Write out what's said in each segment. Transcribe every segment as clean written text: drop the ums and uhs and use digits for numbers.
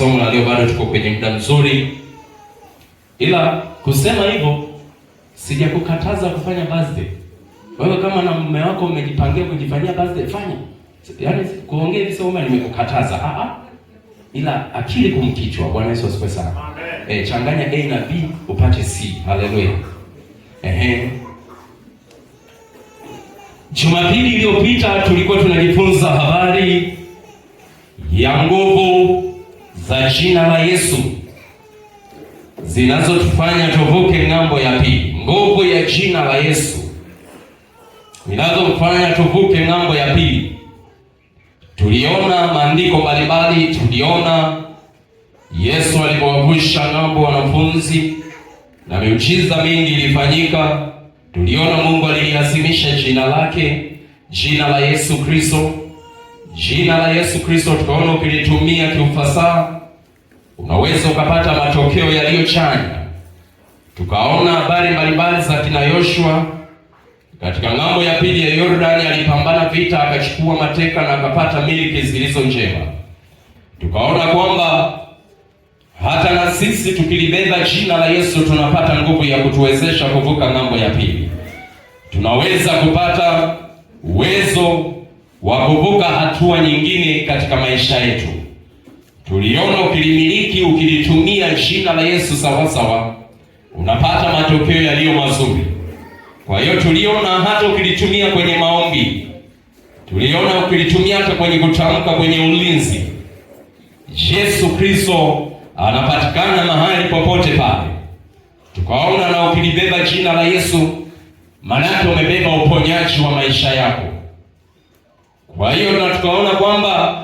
somo la leo bado tuko kwenye muda mzuri, ila kusema hivyo sijakukataza kufanya birthday. Wewe kama na mume wako mmejipangia kujifanyia birthday, fanya. Yaani kuongea hivi sio mimi nimekukataza. Ila akili kumkichwa. Bwana Yesu asifiwe sana. Amen. Changanya A na B upate C. Haleluya. Jumapili iliyopita tulikuwa tunajifunza habari ya nguvu za jina la Yesu zinazotufanya tuvuke ng'ambo ya pili. Nguvu ya jina la Yesu zinazotufanya tuvuke ng'ambo ya pili. Tuliona maandiko mbalimbali, tuliona Yesu alipowavusha ng'ambo wanafunzi na miujiza mingi ilifanyika. Tuliona Mungu aliliasimisha jina lake, jina la Yesu Kristo. Jina la Yesu Kristo tukaona ukilitumia kiufasaha unaweza ukapata matokeo yaliyochanya. Tukaona habari mbalimbali za kina Yoshua katika ng'ambo ya pili ya Yordani, alipambana vita, akachukua mateka na akapata miliki zilizo njema. Tukaona kwamba hata na sisi tukilibeba jina la Yesu tunapata nguvu ya kutuwezesha kuvuka ng'ambo ya pili. Tunaweza kupata uwezo wa kuvuka hatua nyingine katika maisha yetu. Tuliona ukilimiliki, ukilitumia jina la Yesu sawasawa, unapata matokeo yaliyo mazuri. Kwa hiyo tuliona hata ukilitumia kwenye maombi, tuliona ukilitumia hata kwenye kutamka, kwenye ulinzi, Yesu Kristo anapatikana mahali popote pale. Tukaona na ukilibeba jina la Yesu, maana yake umebeba uponyaji wa maisha yako. Kwa hiyo na tukaona kwamba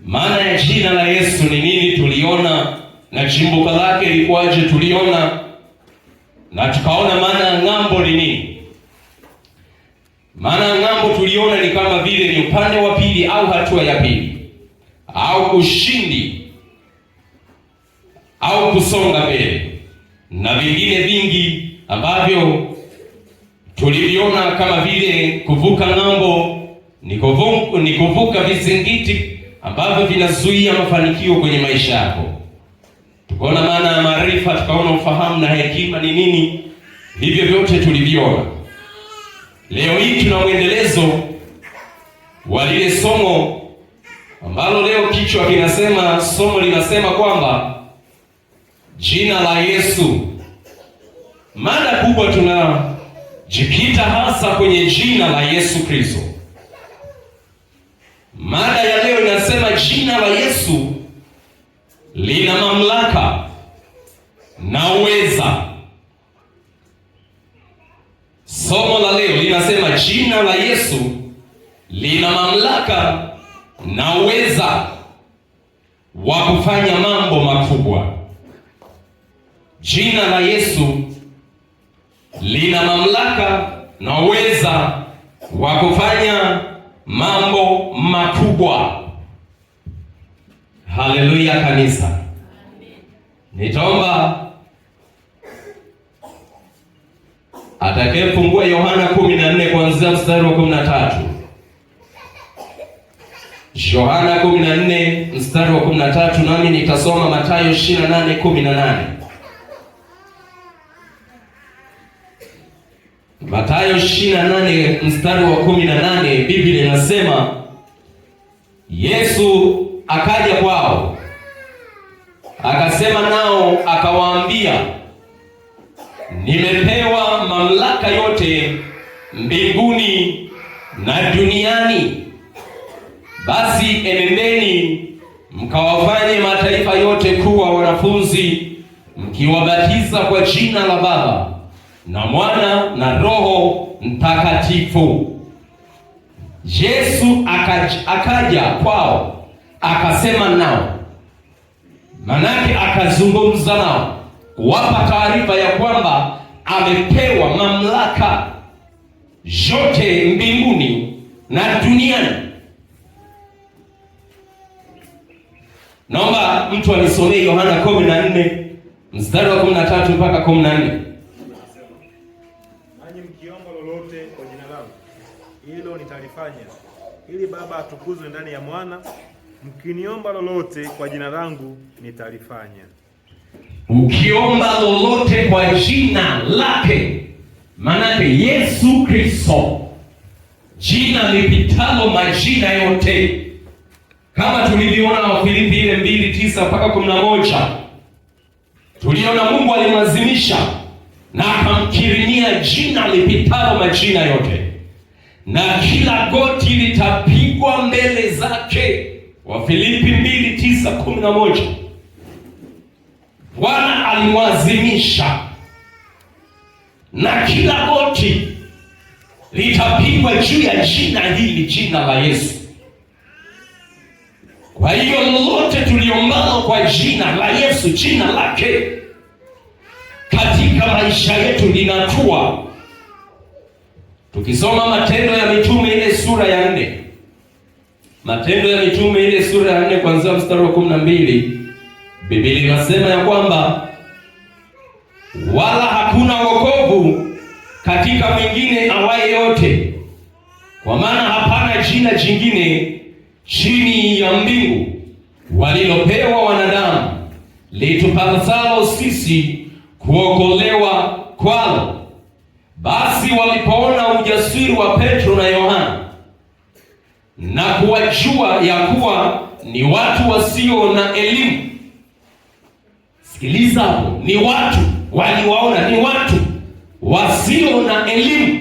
maana ya jina la Yesu ni nini, tuliona na chimbuko lake lilikuwaje, tuliona na tukaona maana ya ng'ambo ni nini. Maana ya ng'ambo tuliona ni kama vile ni upande wa pili au hatua ya pili au ushindi au kusonga mbele, na vingine vingi ambavyo tuliviona kama vile kuvuka ng'ambo ni kuvuka vizingiti ambavyo vinazuia mafanikio kwenye maisha yako. Tukaona maana ya maarifa, tukaona ufahamu na hekima ni nini. Hivyo vyote tuliviona. Leo hii tuna mwendelezo wa lile somo ambalo leo kichwa kinasema, somo linasema kwamba jina la Yesu. Mada kubwa tunajikita hasa kwenye jina la Yesu Kristo. Mada ya leo inasema jina la Yesu lina mamlaka na uweza. Somo la leo linasema jina la Yesu lina mamlaka na uweza wa kufanya mambo makubwa. Jina la Yesu lina mamlaka na uweza wa kufanya mambo makubwa. Haleluya kanisa. Nitaomba atakayefungua Yohana 14 kuanzia mstari wa 13. Yohana 14 mstari wa 13, nami nitasoma Mathayo 28:18. Mathayo 28 mstari wa 18, Biblia inasema Yesu akaja kwao, akasema nao, akawaambia, nimepewa mamlaka yote mbinguni na duniani. Basi enendeni mkawafanye mataifa yote kuwa wanafunzi, mkiwabatiza kwa jina la Baba na Mwana na Roho Mtakatifu. Yesu akaja kwao, akasema nao, manake akazungumza nao, kuwapa taarifa ya kwamba amepewa mamlaka yote mbinguni na duniani. Naomba mtu anisomee Yohana 14 mstari wa 13 mpaka 14. Nanyi mkiomba lolote kwa jina langu, hilo nitalifanya, ili Baba atukuzwe ndani ya Mwana. mkiniomba lolote kwa jina langu nitalifanya. Ukiomba lolote kwa jina lake, manake Yesu Kristo, jina lipitalo majina yote, kama tulivyoona Wafilipi 2:9 mpaka 11. Tuliona Mungu alimlazimisha na akamkirimia jina lipitalo majina yote, na kila goti litapigwa mbele zake. Wafilipi 2:9-11. Bwana alimlazimisha, na kila goti litapigwa juu ya jina hili, jina la Yesu. Kwa hiyo lolote tuliombalo kwa jina la Yesu, jina lake, katika maisha yetu linatua. Tukisoma Matendo ya Mitume ile sura ya 4, Matendo ya Mitume ile sura ya 4 kuanzia mstari wa 12, Biblia inasema ya kwamba wala hakuna wokovu katika mwingine awaye yote, kwa maana hapana jina jingine chini ya mbingu walilopewa wanadamu litupasalo sisi kuokolewa kwalo. Basi walipoona ujasiri wa Petro na Yohana na kuwajua ya kuwa ni watu wasio na elimu. Sikiliza hapo, ni watu waliwaona, ni watu wasio na elimu,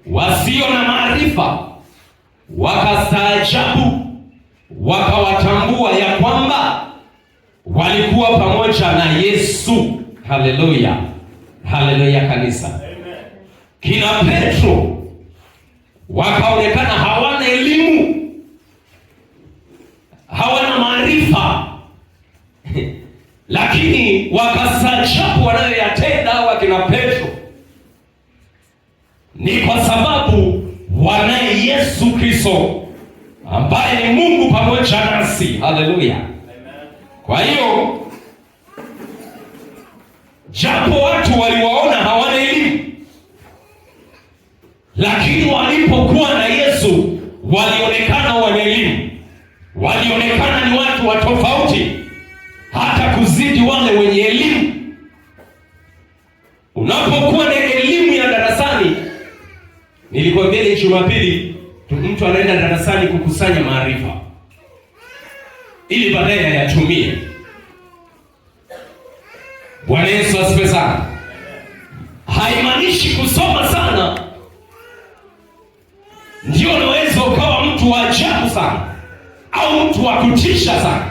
wasio na maarifa, wakastaajabu, wakawatambua ya kwamba walikuwa pamoja na Yesu. Haleluya, haleluya kanisa. Amen. Kina Petro wakaonekana hawana elimu, hawana maarifa, lakini wakastaajabu wanayoyatenda wakina Petro. Ni kwa sababu wanaye Yesu Kristo ambaye ni Mungu pamoja nasi. Haleluya. Kwa hiyo japo watu waliwaona hawana elimu, lakini walipokuwa na Yesu walionekana wana elimu, walionekana ni watu wa tofauti, hata kuzidi wale wenye elimu. Unapokuwa na elimu ya darasani, nilikwambia ile Jumapili, mtu anaenda darasani kukusanya maarifa ili baadaye ayatumie. Bwana Yesu asifiwe sana. Haimaanishi kusoma sana ndio unaweza ukawa mtu wa ajabu sana au mtu wa kutisha sana.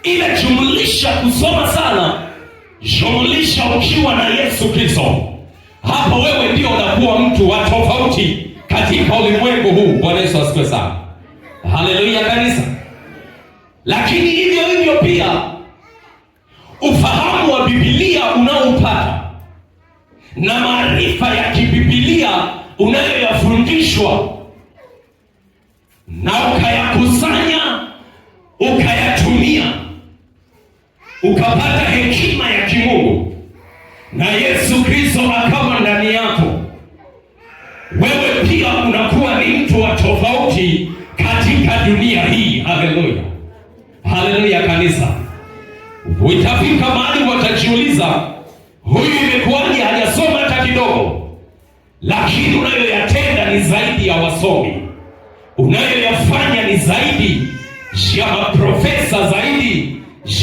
Ile jumlisha kusoma sana, jumlisha ukiwa na Yesu Kristo, hapo wewe ndio unakuwa mtu wa tofauti katika ulimwengu huu. Bwana Yesu asifiwe sana. Haleluya kanisa. Lakini hivyo hivyo pia ufahamu wa Biblia unaopata na maarifa ya kiBiblia unayoyafundishwa na ukayakusanya, ukayatumia, ukapata hekima ya kimungu na Yesu Kristo akawa ndani yako, wewe pia unakuwa ni mtu wa tofauti katika dunia hii. Haleluya, haleluya kanisa. Utafika mahali watajiuliza, huyu imekuwaje hajasoma hata kidogo? Lakini unayoyatenda ni zaidi ya wasomi, unayoyafanya ni zaidi ya maprofesa, zaidi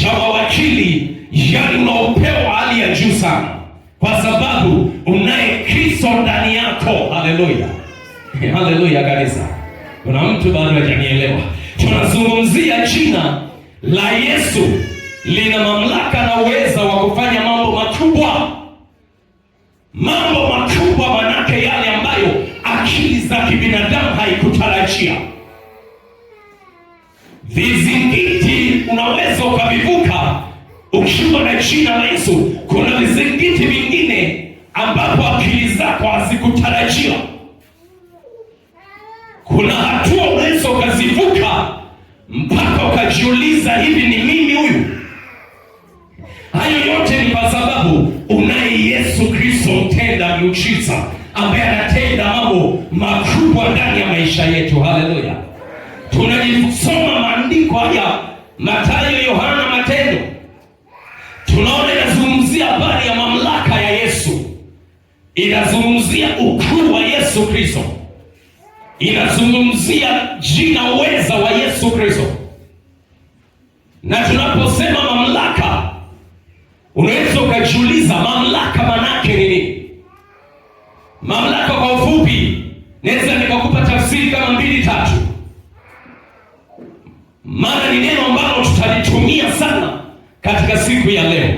ya mawakili, yaani unaopewa hali ya juu sana, kwa sababu unaye Kristo ndani yako. Haleluya, haleluya kanisa. Kuna mtu bado hajanielewa. Tunazungumzia jina la Yesu, lina mamlaka na uweza wa kufanya mambo makubwa. Mambo makubwa manake yale ambayo akili za kibinadamu haikutarajia. Vizingiti unaweza ukavivuka ukiwa na jina la Yesu. Kuna vizingiti vingine ambapo akili zako hazikutarajia. Kuna hatua unaweza ukazivuka mpaka ukajiuliza, hivi ni mimi huyu? Hayo yote ni kwa sababu unaye Yesu Kristo mtenda miujiza, ambaye anatenda mambo makubwa ndani ya maisha yetu. Haleluya. tunalisoma maandiko haya, Mathayo, Yohana, Matendo, tunaona inazungumzia habari ya mamlaka ya Yesu, inazungumzia ukuu wa Yesu Kristo, inazungumzia jina uweza wa Yesu Kristo. Na tunaposema mamlaka, unaweza ukajiuliza mamlaka manake ni nini? Mamlaka kwa ufupi, naweza nikakupa tafsiri kama 2-3. Maana ni neno ambalo tutalitumia sana katika siku ya leo.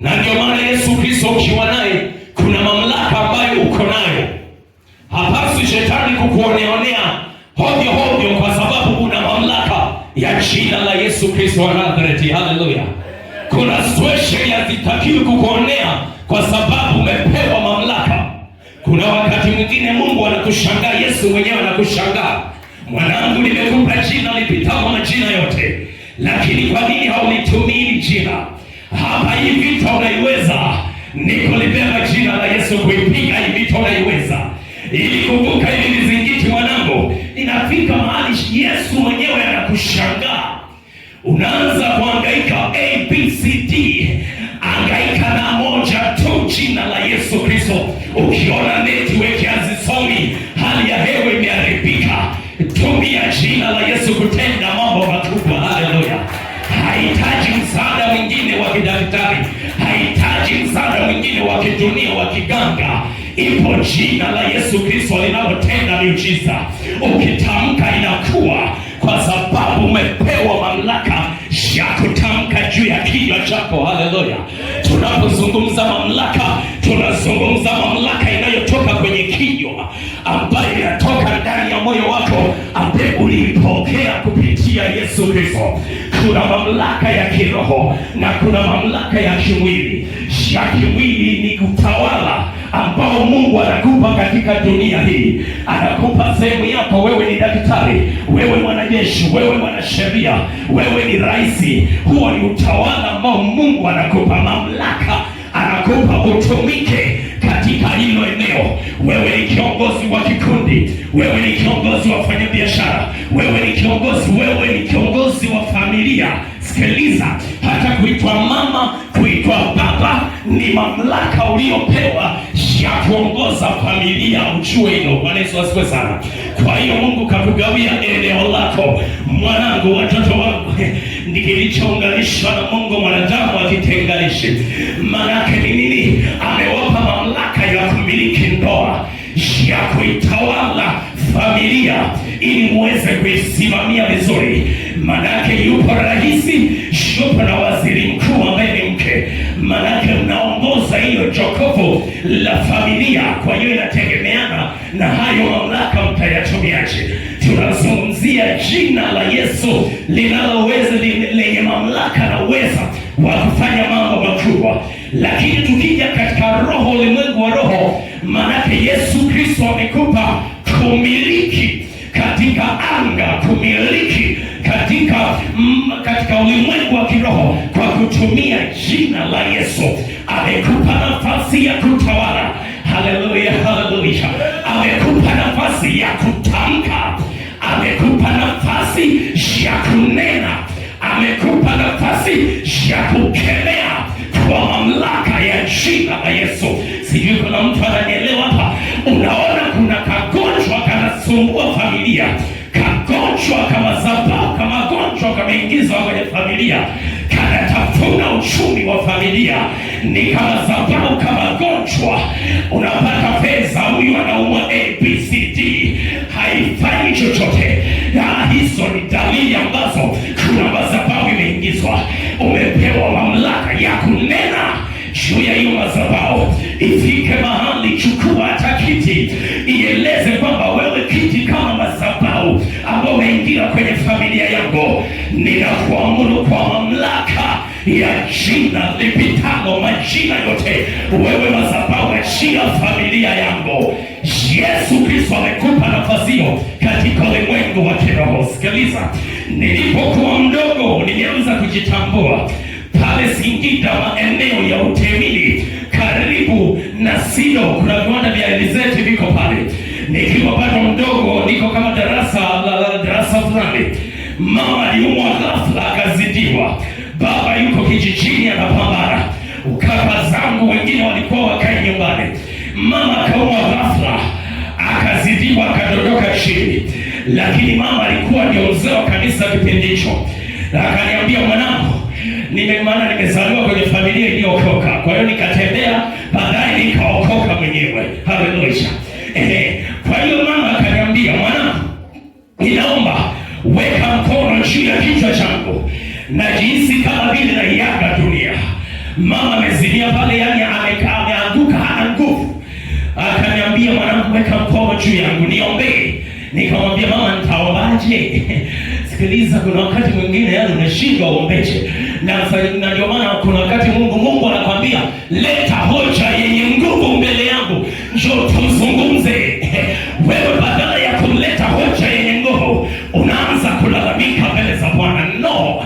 Na ndio maana Yesu Kristo ukiwa naye, kuna mamlaka ambayo uko nayo. Hapaswi shetani kukuoneonea hovyo hovyo, kwa sababu una mamlaka ya jina la Yesu Kristo wa Nazareti. Haleluya. Kuna situation hazitakiwi kukuonea kwa sababu umepewa mamlaka. Kuna wakati mwingine Mungu anakushangaa, Yesu mwenyewe anakushangaa. Mwanangu, nimekupa jina lipitalo majina yote, lakini kwa nini haunitumii jina? Hapa hii vita unaiweza. Niko libeba jina la Yesu kuipiga hii vita unaiweza. Ili kuvuka hivi vizingiti, mwanangu, inafika mahali Yesu mwenyewe anakushangaa. Unaanza kuhangaika ABCD, hangaika na moja tu, jina la Yesu Kristo. Ukiona network hazisomi, hali ya hewa imeharibika, tumia jina la Yesu kutenda mambo makubwa. Haleluya. Hahitaji msaada mwingine wa kidaktari, hahitaji msaada mwingine wa kidunia, wa kiganga. Ipo jina la Yesu Kristo linalotenda miujiza. Ukitamka inakuwa, kwa sababu umepewa mamlaka ya kutamka juu ya kinywa chako. Haleluya. Tunapozungumza mamlaka, tunazungumza mamlaka inayotoka kwenye kinywa, ambayo inatoka ndani ya moyo wako, ambaye ulipokea kupitia Yesu Kristo. Kuna mamlaka ya kiroho na kuna mamlaka ya kimwili. Ya kimwili ni utawala ambao Mungu anakupa katika dunia hii. Anakupa sehemu yako. Wewe ni daktari, wewe mwanajeshi, wewe mwanasheria, wewe ni rais. Huo ni utawala ambao Mungu anakupa mamlaka, anakupa utumike katika hilo eneo. Wewe ni kiongozi wa kikundi, wewe ni kiongozi wa wafanyabiashara, wewe ni kiongozi wa familia. Sikiliza, hata kuitwa mama, kuitwa baba ni mamlaka uliopewa ya kuongoza familia. Ujue hilo. Bwana Yesu asifiwe sana. Kwa hiyo Mungu kakugawia eneo lako. Mwanangu, watoto wangu, ni kilichounganishwa na Mungu mwanadamu akitenganishi. Manake ni nini? Amewapa mamlaka ya kumiliki ndoa, ya kuitawala familia, ili muweze kuisimamia vizuri. Manake yupo rahisi, yupo na waziri mkuu ambaye ni mke. Manake mnaongoza hiyo jokofu la familia. Kwa hiyo inategemeana na hayo mamlaka mtayatumiaje. Tunazungumzia jina la Yesu linaloweza, lenye mamlaka na uweza wa kufanya mambo makubwa. Lakini tukija katika roho, ulimwengu wa roho, manake Yesu Kristo amekupa kumiliki katika anga, kumiliki katika ulimwengu wa kiroho kwa kutumia jina la Yesu. Amekupa nafasi ya kutawala. Haleluya, haleluya. Amekupa nafasi ya kutamka, amekupa nafasi ya kunena, amekupa nafasi ya kukemea kwa mamlaka ya jina la Yesu. Sijui kuna mtu ananielewa hapa. Unaona kuna kagonjwa kanasumbua familia, kagonjwa kama zabau, kama gonjwa kameingizwa kwenye familia, kanatafuna uchumi wa familia. Ni kama zabau, kama gonjwa. Unapata pesa, huyu anaumwa ABCD, haifanyi chochote. Na hizo ni dalili ambazo kuna madhabahu imeingizwa. Umepewa mamlaka ya kunena juu ya hiyo madhabahu. Ifike mahali, chukua hata kiti, ieleze kwamba wewe kiti kama madhabahu ambao umeingia kwenye familia yangu. Ninakuamuru kwa mamlaka ya jina lipitalo majina yote, wewe madhabahu, achia familia yangu. Yesu Kristo amekupa nafasi hiyo katika ulimwengu wa kiroho. Sikiliza, nilipokuwa mdogo nilianza kujitambua pale Singida, maeneo ya Utemili, karibu na Sido, kuna viwanda vya alizeti viko pale. Nikiwa bado mdogo, niko kama darasa fulani, mama aliumwa ghafla akazidiwa. Baba yuko kijijini anapambana. Kaka zangu wengine walikuwa wakai nyumbani. Mama akaumwa ghafla akazidiwa akadondoka chini. Lakini mama alikuwa ndio mzee wa kanisa kipindi hicho. Akaniambia, mwanangu, nimezaliwa kwenye familia iliyookoka. Kwa hiyo nikatembea, baadaye nikaokoka mwenyewe. Haleluya. Kwa hiyo mama akaniambia, mwanangu, ninaomba weka mkono juu ya kichwa changu. Najihisi kama vile naiaga dunia. Mama amezidia pale, yani ameanguka, hana nguvu. Akaniambia, mwanangu, weka mkono juu yangu niombee. Nikamwambia, mama, nitaombaje? Sikiliza, kuna wakati mwingine yani unashindwa uombeje. Na ndio maana kuna wakati Mungu anakuambia, leta hoja yenye nguvu mbele yangu, njoo tuzungumze. Wewe badala ya kuleta hoja yenye nguvu unaanza kulalamika mbele za Bwana. No,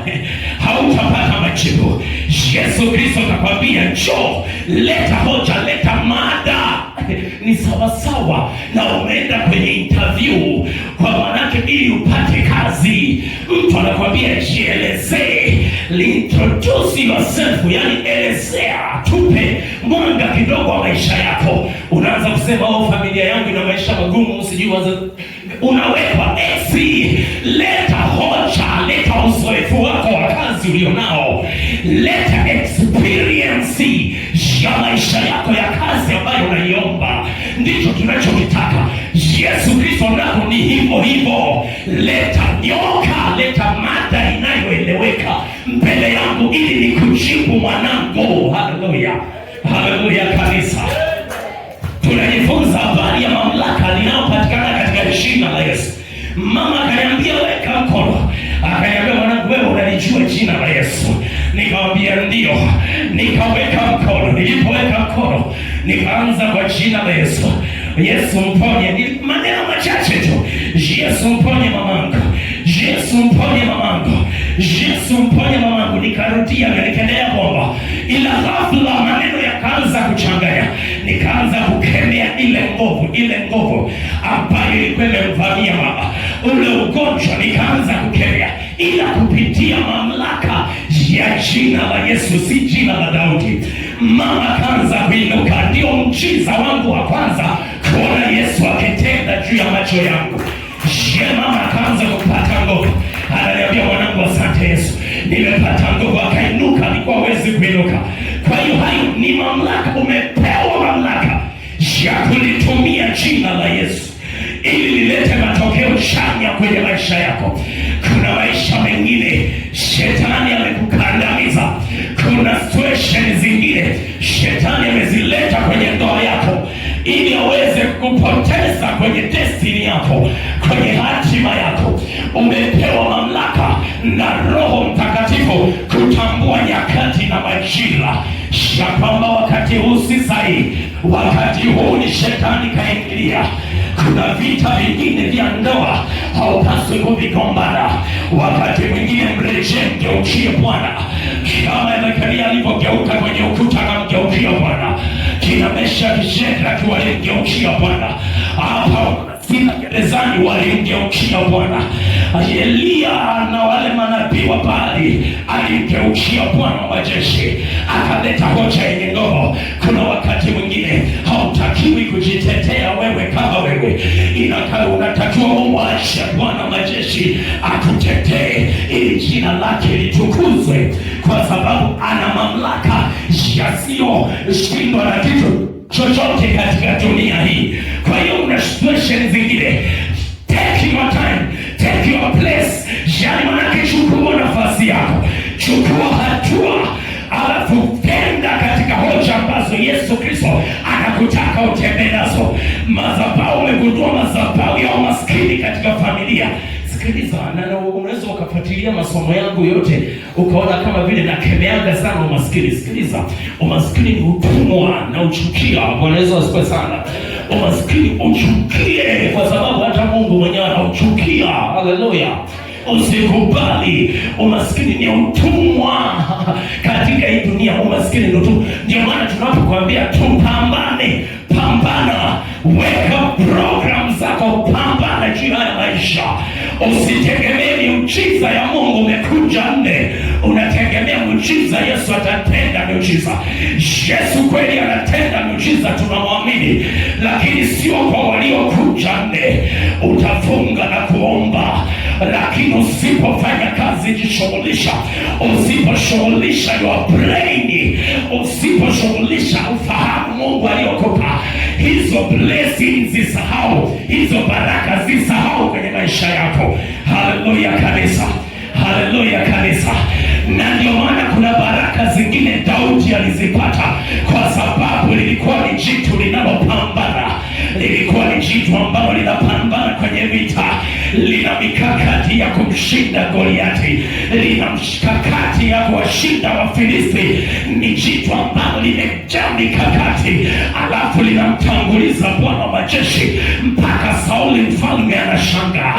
hautapata majibu. Yesu Kristo atakwambia, njoo leta hoja, leta mada. Ni sawasawa na umeenda kwenye interview, kwa manake ili upate kazi. Mtu anakuambia jielezee, introduce yourself, yani elezea, tupe mwanga kidogo wa maisha yako. Unaanza kusema, familia yangu ina maisha magumu, sijui unawekwa esi. Leta hoja, leta uzoefu wako wa kazi ulionao, leta experience ya maisha yako ya kazi ambayo unaiomba. Ndicho tunachokitaka. Yesu Kristo nako ni hivyo hivyo. Leta nyoka, leta mada inayoeleweka mbele yangu ili nikujibu mwanangu. Haleluya, haleluya kanisa. Tunajifunza habari ya mamlaka linayopatikana katika jina la Yesu. Mama akaniambia, weka mkono. Akaniambia, mwanangu, wewe unalijua jina la Yesu? Nikamwambia ndio. Nikaweka mkono. Nilipoweka mkono nikaanza kwa jina la Yesu. Yesu mponye. Ni maneno machache tu. Yesu mponye mamangu. Yesu mponye mamangu. Yesu mponye mamangu. Nikarudia, nikaendelea kuomba. Ila ghafla maneno yakaanza kuchanganya. Nikaanza kukemea ile nguvu ambayo ilikuwa imemvamia mama. Ule ugonjwa nikaanza kukemea, ila kupitia mamlaka ya jina la Yesu, si jina la Daudi. Mama akaanza kuinuka. Ndio mchiza wangu wa kwanza kuona Yesu akitenda juu ya macho yangu. Mama akaanza kupata nguvu. Ananiambia, mwanangu, asante Yesu, nimepata nguvu. Akainuka, alikuwa hawezi kuinuka. Kwa hiyo hayo ni mamlaka. Umepewa mamlaka ya kulitumia jina la Yesu ili lilete matokeo chanya kwenye maisha yako. Kuna maisha mengine shetani amekukandamiza. Kuna situation zingine shetani amezileta kwenye ndoa yako ili aweze kupoteza kwenye destiny yako, kwenye hatima yako. Umepewa mamlaka na Roho Mtakatifu kutambua nyakati na majira, ya kwamba wakati huu si sahihi, wakati huu ni shetani kaingilia. Kuna vita vingine vya ndoa haupaswi kuvigombana. Wakati mwingine mrejee, mgeukie Bwana kama Zakaria alipogeuka kwenye ukuta akamgeukia Bwana. Kina Meshaki, Shadraka walimgeukia Bwana. Hapa sina gerezani walimgeukia Bwana. Elia na wale manabii wa Baali alimgeukia Bwana wa majeshi, akaleta hoja yenye nguvu. Kuna wakati mwingine hautakiwi kujitetea wewe kama wewe, unatakiwa umwache Bwana wa majeshi akutetee ili jina lake litukuzwe, kwa sababu ana mamlaka yasiyoshindwa na kitu chochote katika dunia hii. Kwa hiyo una situation zingine, take your time, take your place. Yani manake chukua nafasi yako, chukua hatua, alafu tenda katika hoja ambazo Yesu Kristo anakutaka utembee nazo. Madhabahu, umegundua madhabahu ya umaskini katika familia. Sikiliza, na unaweza ukafuatilia masomo yangu yote ukaona kama vile nakemeaga sana umaskini. Sikiliza, umaskini ni utumwa na uchukia. Bwana Yesu asifiwe sana. Umaskini uchukie, kwa sababu hata Mungu mwenyewe anauchukia. Haleluya. Usikubali. Umaskini ni utumwa katika hii dunia. Umaskini umaskini ndo tu. Ndio maana tunapokuambia tupambane, pambana, weka program zako, pambana juu ya maisha. Usitegemee miujiza ya Mungu umekuja nne, unategemea miujiza. Yesu atatenda miujiza. Yesu kweli anatenda miujiza, tunamwamini, lakini sio kwa waliokuja nne. Utafunga na kuomba, lakini usipofanya kazi, jishughulisha. Usiposhughulisha your brain, usiposhughulisha ufahamu Mungu aliyokupa, hizo blessings zisahau, hizo baraka zisahau kwenye maisha yako. Haleluya kanisa, haleluya kanisa. Na ndio maana kuna baraka zingine Daudi alizipata kwa sababu lilikuwa ni jitu linalopambana, lilikuwa ni jitu ambalo linapambana kwenye vita, lina mikakati ya kumshinda Goliati, lina mikakati ya kuwashinda Wafilisti. Ni jitu ambalo limejaa mikakati, alafu linamtanguliza Bwana wa majeshi mpaka Sauli mfalme anashangaa,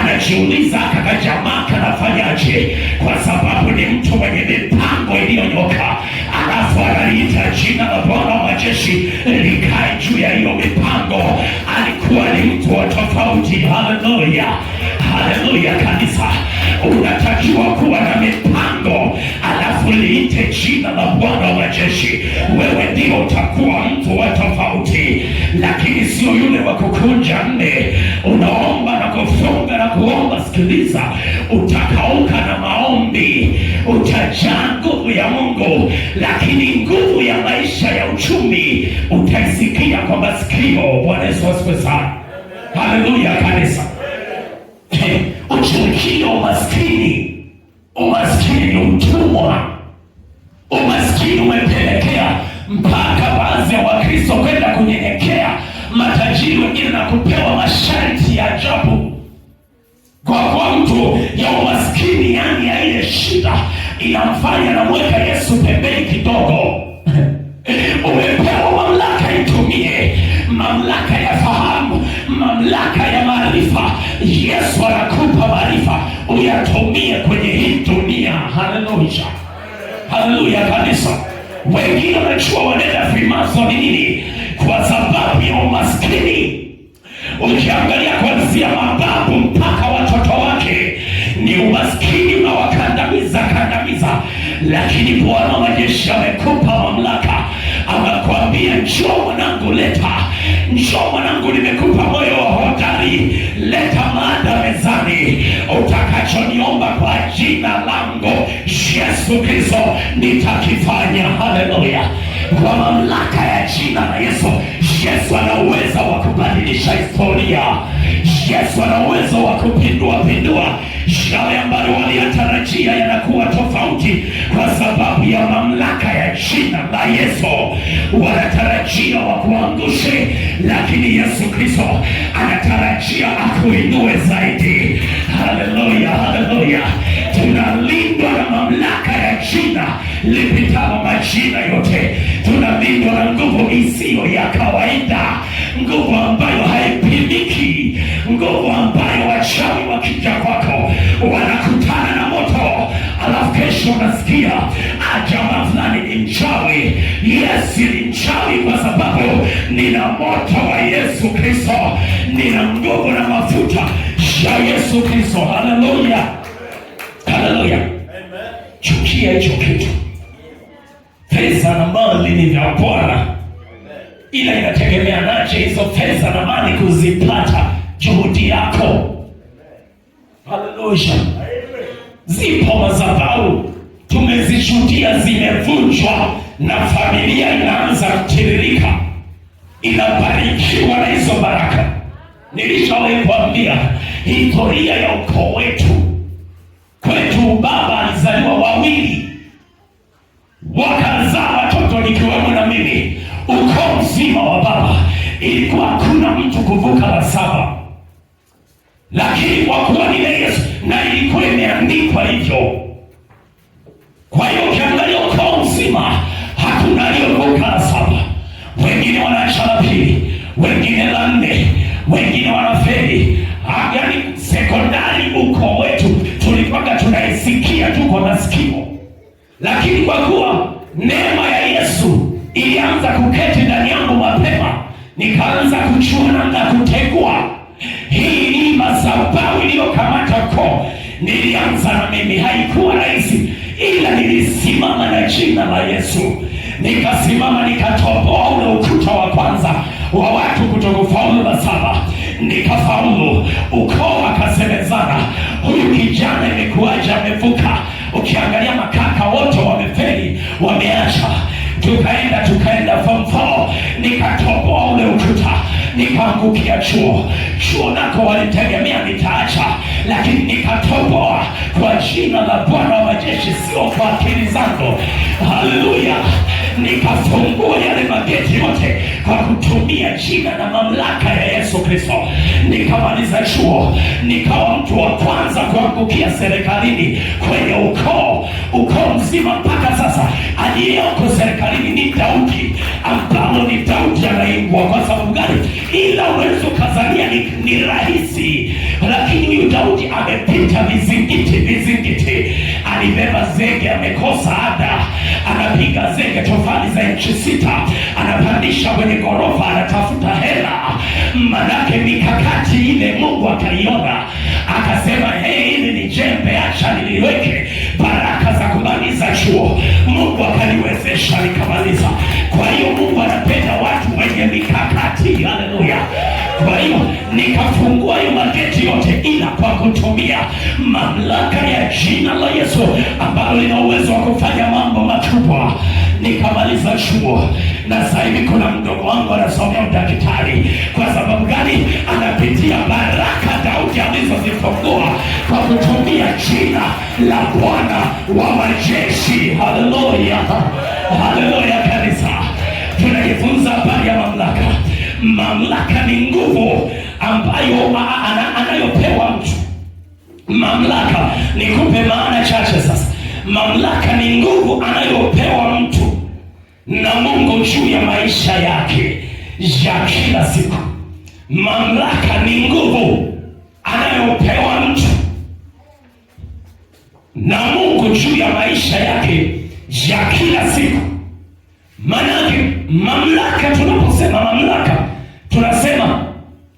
anajiuliza kaka jamaa kanafanyaje, kwa sababu ni mtu mwenye mipango iliyonyoka. Alafu analiita jina la Bwana wa majeshi likae juu ya hiyo mipango. Alikuwa ni mtu wa tofauti. Haleluya, haleluya kanisa. Unatakiwa kuwa na mipango, alafu liite jina la Bwana wa majeshi. Wewe ndio utakuwa mtu wa tofauti, lakini sio yule wa kukunja nne, unaomba na kufunga na kuomba. Sikiliza, utakauka na maombi, utajaa nguvu ya Mungu, lakini nguvu ya maisha ya uchumi utaisikia kwa masikio. Bwana Yesu asifiwe sana. Haleluya kanisa. Uchukia umaskini. Umaskini ni utumwa. Umaskini umepelekea mpaka baadhi ya Wakristo kwenda kunyenyekea matajiri wengine na kupewa masharti ya ajabu kwa mtu ya umaskini. Yani ya ile shida inamfanya na mweka Yesu pembeni kidogo. Umepewa mamlaka, itumie mamlaka ya fahamu, mamlaka ya maarifa. Yesu anakupa maarifa uyatumie kwenye hii dunia. Haleluya, haleluya kanisa. Wengine wanachua wanaenda Freemason ni nini? Kwa sababu ya umaskini. Ukiangalia kuanzia mababu mpaka watoto wake ni umaskini unawakandamiza kandamiza, lakini Bwana wa majeshi amekupa mamlaka, anakuambia njoo mwanangu, leta, njoo mwanangu, nimekupa moyo wa hodari, leta maada mezani, utakachoniomba kwa jina langu Yesu Kristo nitakifanya. Haleluya. Kwa mamlaka ya jina la Yesu, Yesu ana uwezo wa kubadilisha historia. Yesu ana uwezo wa kupindua yale ambayo waliyatarajia yanakuwa tofauti kwa sababu ya mamlaka ya jina la Yesu. Wanatarajia wakuangushe, lakini Yesu Kristo anatarajia akuinue zaidi. Haleluya, haleluya. Tunalindwa na mamlaka ya jina lipitalo majina yote. Tunalindwa na nguvu isiyo ya kawaida, nguvu ambayo haipimiki, nguvu ambayo wachawi wakija kwako wanakutana na moto, alafu kesho unasikia jamaa fulani ni mchawi. Yes, ni mchawi kwa sababu nina moto wa Yesu Kristo, nina nguvu na mafuta ya Yesu Kristo. Haleluya, haleluya. Chukia hicho kitu. Pesa na mali ni vya Bwana, ila inategemea naje hizo pesa na mali kuzipata, juhudi yako. Haleluya. Zipo madhabahu tumezishuhudia zimevunjwa na familia inaanza kutiririka, inabarikiwa na hizo baraka. Nilishawahi kuambia historia ya ukoo wetu. Kwetu baba alizaliwa wawili, wakazaa watoto nikiwemo na mimi. Ukoo mzima wa baba ilikuwa hakuna mtu kuvuka la 7, lakini kwa kuwa ni Yesu na ilikuwa imeandikwa hivyo. Kwa hiyo ukiangalia ukoo mzima hakuna aliyovuka la 7. Wengine wanaacha la 2, wengine la 4, wengine wanafeli. Yaani sekondari ukoo wetu tulikuwa tunaisikia tu kwa masikio, lakini kwa kuwa neema ya ilianza kuketi ndani yangu mapema, nikaanza kuchua namna kutegua. Hii ni madhabahu iliyokamata koo. Nilianza na mimi, haikuwa rahisi, ila nilisimama na jina la Yesu. Nikasimama, nikatoboa ule ukuta wa kwanza wa watu kutokufaulu na 7. Nikafaulu. Ukoo wakasemezana, huyu kijana imekuwaje amevuka? Ukiangalia makaka wote wamefeli, wameacha. Tukaenda form 4. Nikatoboa ule ukuta, nikaangukia chuo nako walitegemea nitaacha, lakini nikatoboa kwa jina la Bwana wa majeshi, sio kwa akili zangu. Haleluya! Nikafungua yale mageti yote kwa kutumia jina na mamlaka ya Yesu Kristo. Nikamaliza chuo, nikawa mtu wa kwanza kuangukia serikalini kwenye ukoo mzima. Mpaka sasa aliyeko serikalini ni Daudi, ambalo ni Daudi anaimbwa. Kwa sababu gani? Ila unaweza ukazania ni rahisi, lakini huyu Daudi amepita vizingiti. Alibeba zege, amekosa ada, anapiga zege tofali za inchi 6, anapandisha kwenye ghorofa, anatafuta hela. Manake mikakati ile Mungu akaiona, akasema hili ni jembe, acha niliweke. Baraka za kumaliza chuo Mungu akaniwezesha, nikamaliza. Kwa hiyo Mungu anapenda watu wenye mikakati. Haleluya! Kwa hiyo nikafungua hiyo mageti yote, ila kwa kutumia mamlaka ya jina la Yesu ambalo lina uwezo wa kufanya mambo makubwa. Nikamaliza chuo, na sasa hivi kuna mdogo wangu anasomea udaktari. Kwa sababu gani? Anapitia baraka Daudi alizozifungua kwa kutumia jina la Bwana wa majeshi. Haleluya! Haleluya kanisa. Tunajifunza habari ya mamlaka. Mamlaka ni nguvu ambayo anayopewa mtu. Mamlaka, nikupe maana chache sasa. Mamlaka ni nguvu anayopewa mtu na Mungu juu ya maisha yake ya kila siku. Mamlaka ni nguvu anayopewa mtu na Mungu juu ya maisha yake ya kila siku. Manake mamlaka, tunaposema mamlaka, tunasema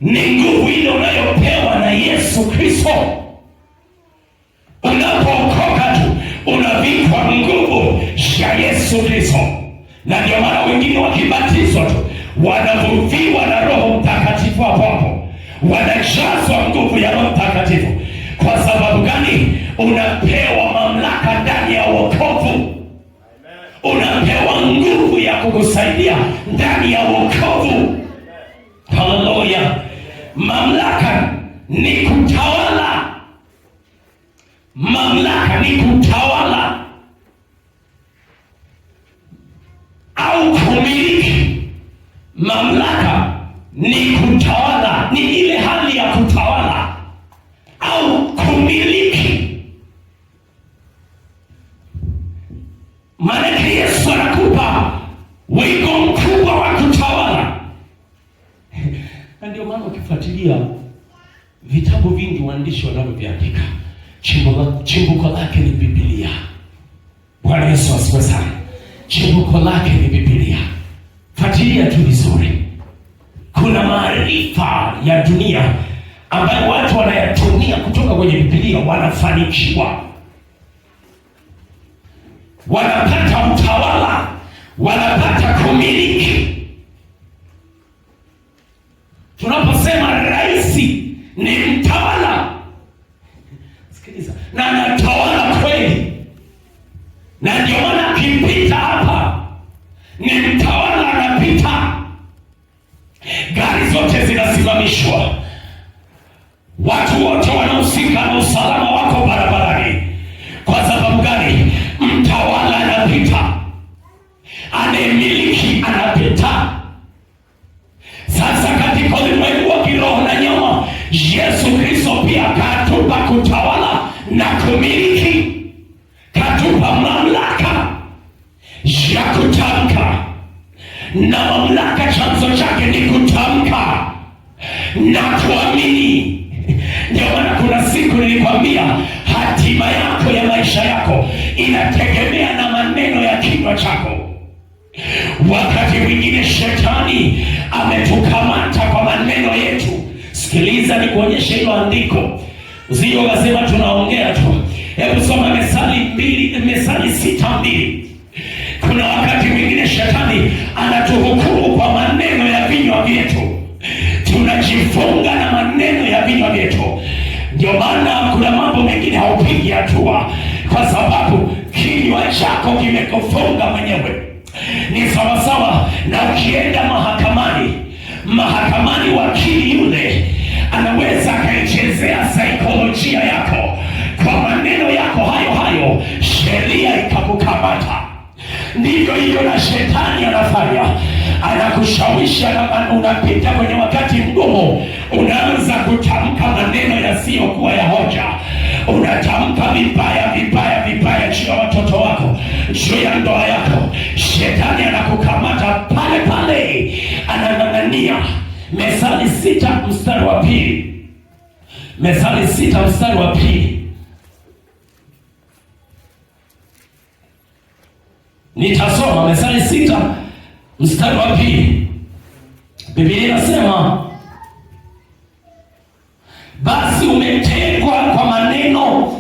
ni nguvu ile unayopewa na Yesu Kristo. Unapookoka tu unavikwa nguvu ya Yesu Kristo, na ndio maana wengine wakibatizwa tu wanavuviwa na Roho Mtakatifu. Hapo wanajazwa nguvu ya Roho Mtakatifu. Kwa sababu gani? Unapewa mamlaka ndani ya wokovu. Unapewa nguvu ya kukusaidia ndani ya wokovu. Haleluya! Mamlaka ni kutawala. Mamlaka ni kutawala au kumiliki. Mamlaka ni kutawala, ni ile hali ya kutawala au kumiliki. Maana Yesu anakupa wigo mkubwa wa kutawala. Na ndio maana ukifuatilia vitabu vingi waandishi wanavyoviandika, chimbuko lake ni Biblia. Bwana Yesu asifiwe sana. Chimbuko lake ni Biblia. Fuatilia tu vizuri. Kuna maarifa ya dunia ambayo watu wanayatumia kutoka kwenye Biblia, wanafanikiwa, wanapata utawala, wanapata kumiliki. Tunaposema rais ni mtawala, sikiliza, na anatawala kweli, na ndio maana akipita hapa ni mtawala, anapita, gari zote zinasimamishwa, watu wote wanahusika na usalama wako barabarani. Kwa sababu gani? Mtawala anapita, anayemiliki anapita. Sasa katika ulimwengu wa kiroho na nyama, Yesu Kristo pia katupa kutawala na kumiliki, katupa mamlaka ya kutamka. Na mamlaka chanzo chake ni kutamka na kuamini. Ndio maana kuna siku nilikwambia hatima yako ya maisha yako inategemea na maneno ya kinywa chako. Wakati mwingine shetani ametukamata kwa maneno yetu. Sikiliza nikuonyeshe hilo andiko, usije ukasema tunaongea tu. Hebu soma Methali 6:2. Kuna wakati mwingine shetani anatuhukumu kwa maneno ya vinywa vyetu. Tunajifunga na maneno ya vinywa vyetu. Ndio maana kuna mambo mengine haupigi hatua, kwa sababu kinywa chako kimekufunga mwenyewe. Ni sawasawa na ukienda mahakamani, wakili yule anaweza akaichezea saikolojia yako kwa maneno yako hayo, sheria ikakukamata. Ndivyo hiyo na shetani anafanya, anakushawishi. Unapita kwenye wakati mgumu, unaanza kutamka maneno yasiyokuwa ya hoja, unatamka vibaya juu ya watoto wako, juu ya ndoa yako. Shetani anakukamata pale, anang'ang'ania. Methali 6:2. Methali 6:2. Nitasoma Methali 6:2. Biblia inasema, basi umetegwa kwa maneno